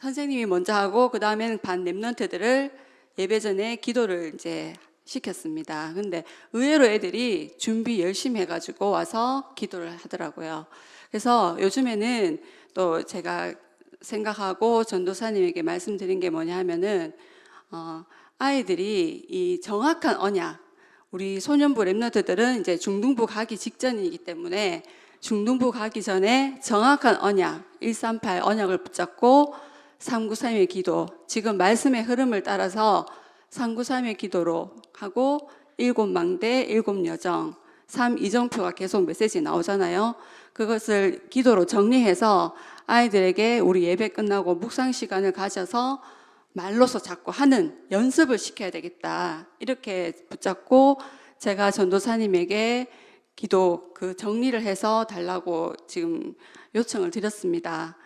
선생님이 먼저 하고 그 다음에는 반 랩런트들을 예배 전에 기도를 이제 시켰습니다. 근데 의외로 애들이 준비 열심히 해가지고 와서 기도를 하더라고요. 그래서 요즘에는 또 제가 생각하고 전도사님에게 말씀드린 게 뭐냐 하면은 아이들이 이 정확한 언약, 우리 소년부 랩런트들은 이제 중등부 가기 직전이기 때문에 중등부 가기 전에 정확한 언약, 138 언약을 붙잡고 393의 기도, 지금 말씀의 흐름을 따라서 393의 기도로 하고 7망대, 7여정, 3이정표가 계속 메시지 나오잖아요. 그것을 기도로 정리해서 아이들에게 우리 예배 끝나고 묵상 시간을 가져서 말로서 자꾸 하는 연습을 시켜야 되겠다. 이렇게 붙잡고 제가 전도사님에게 기도 그 정리를 해서 달라고 지금 요청을 드렸습니다.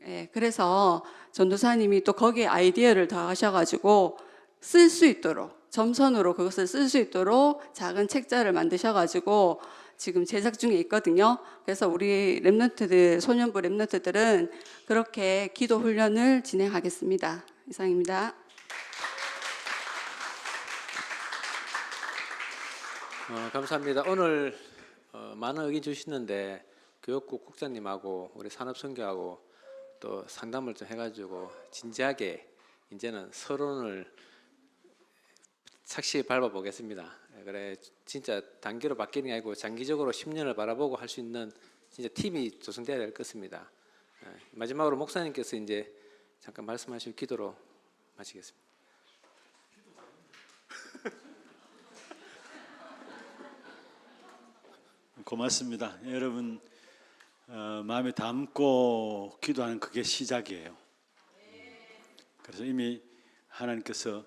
예, 그래서 전도사님이 또 거기에 아이디어를 더하셔가지고 쓸 수 있도록 점선으로 그것을 쓸 수 있도록 작은 책자를 만드셔가지고 지금 제작 중에 있거든요. 그래서 우리 랩런트들, 소년부 랩런트들은 그렇게 기도 훈련을 진행하겠습니다. 이상입니다. 감사합니다. 오늘 많은 의견 주시는데 교육부 국장님하고 우리 산업선교하고 또 상담을 좀 해가지고 진지하게 이제는 서론을 착실히 밟아보겠습니다. 그래 진짜 단기로 바뀌는 게 아니고 장기적으로 10년을 바라보고 할 수 있는 진짜 팀이 조성돼야 될 것입니다. 마지막으로 목사님께서 이제 잠깐 말씀하실 기도로 마치겠습니다. 고맙습니다. 여러분 마음에 담고 기도하는 그게 시작이에요. 그래서 이미 하나님께서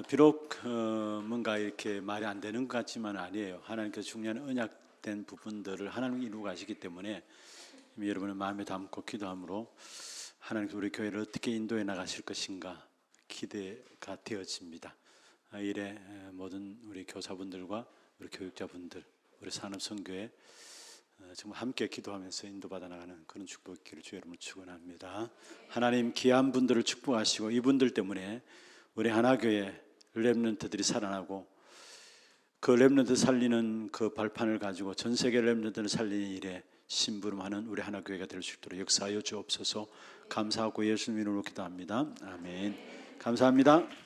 비록 뭔가 이렇게 말이 안 되는 것 같지만 아니에요. 하나님께서 중요한 언약된 부분들을 하나님이 이루고 가시기 때문에 이미 여러분의 마음에 담고 기도함으로 하나님께서 우리 교회를 어떻게 인도해 나가실 것인가 기대가 되어집니다. 이래 모든 우리 교사분들과 우리 교육자분들, 우리 산업선교회 정말 함께 기도하면서 인도받아 나가는 그런 축복의 길을 주 여러분을 축원합니다. 하나님 귀한 분들을 축복하시고 이분들 때문에 우리 하나교회 랩런트들이 살아나고 그 랩런트 살리는 그 발판을 가지고 전 세계 랩런트를 살리는 일에 심부름하는 우리 하나교회가 될 수 있도록 역사하여 주옵소서. 감사하고 예수님 이름으로 기도합니다. 아멘. 감사합니다.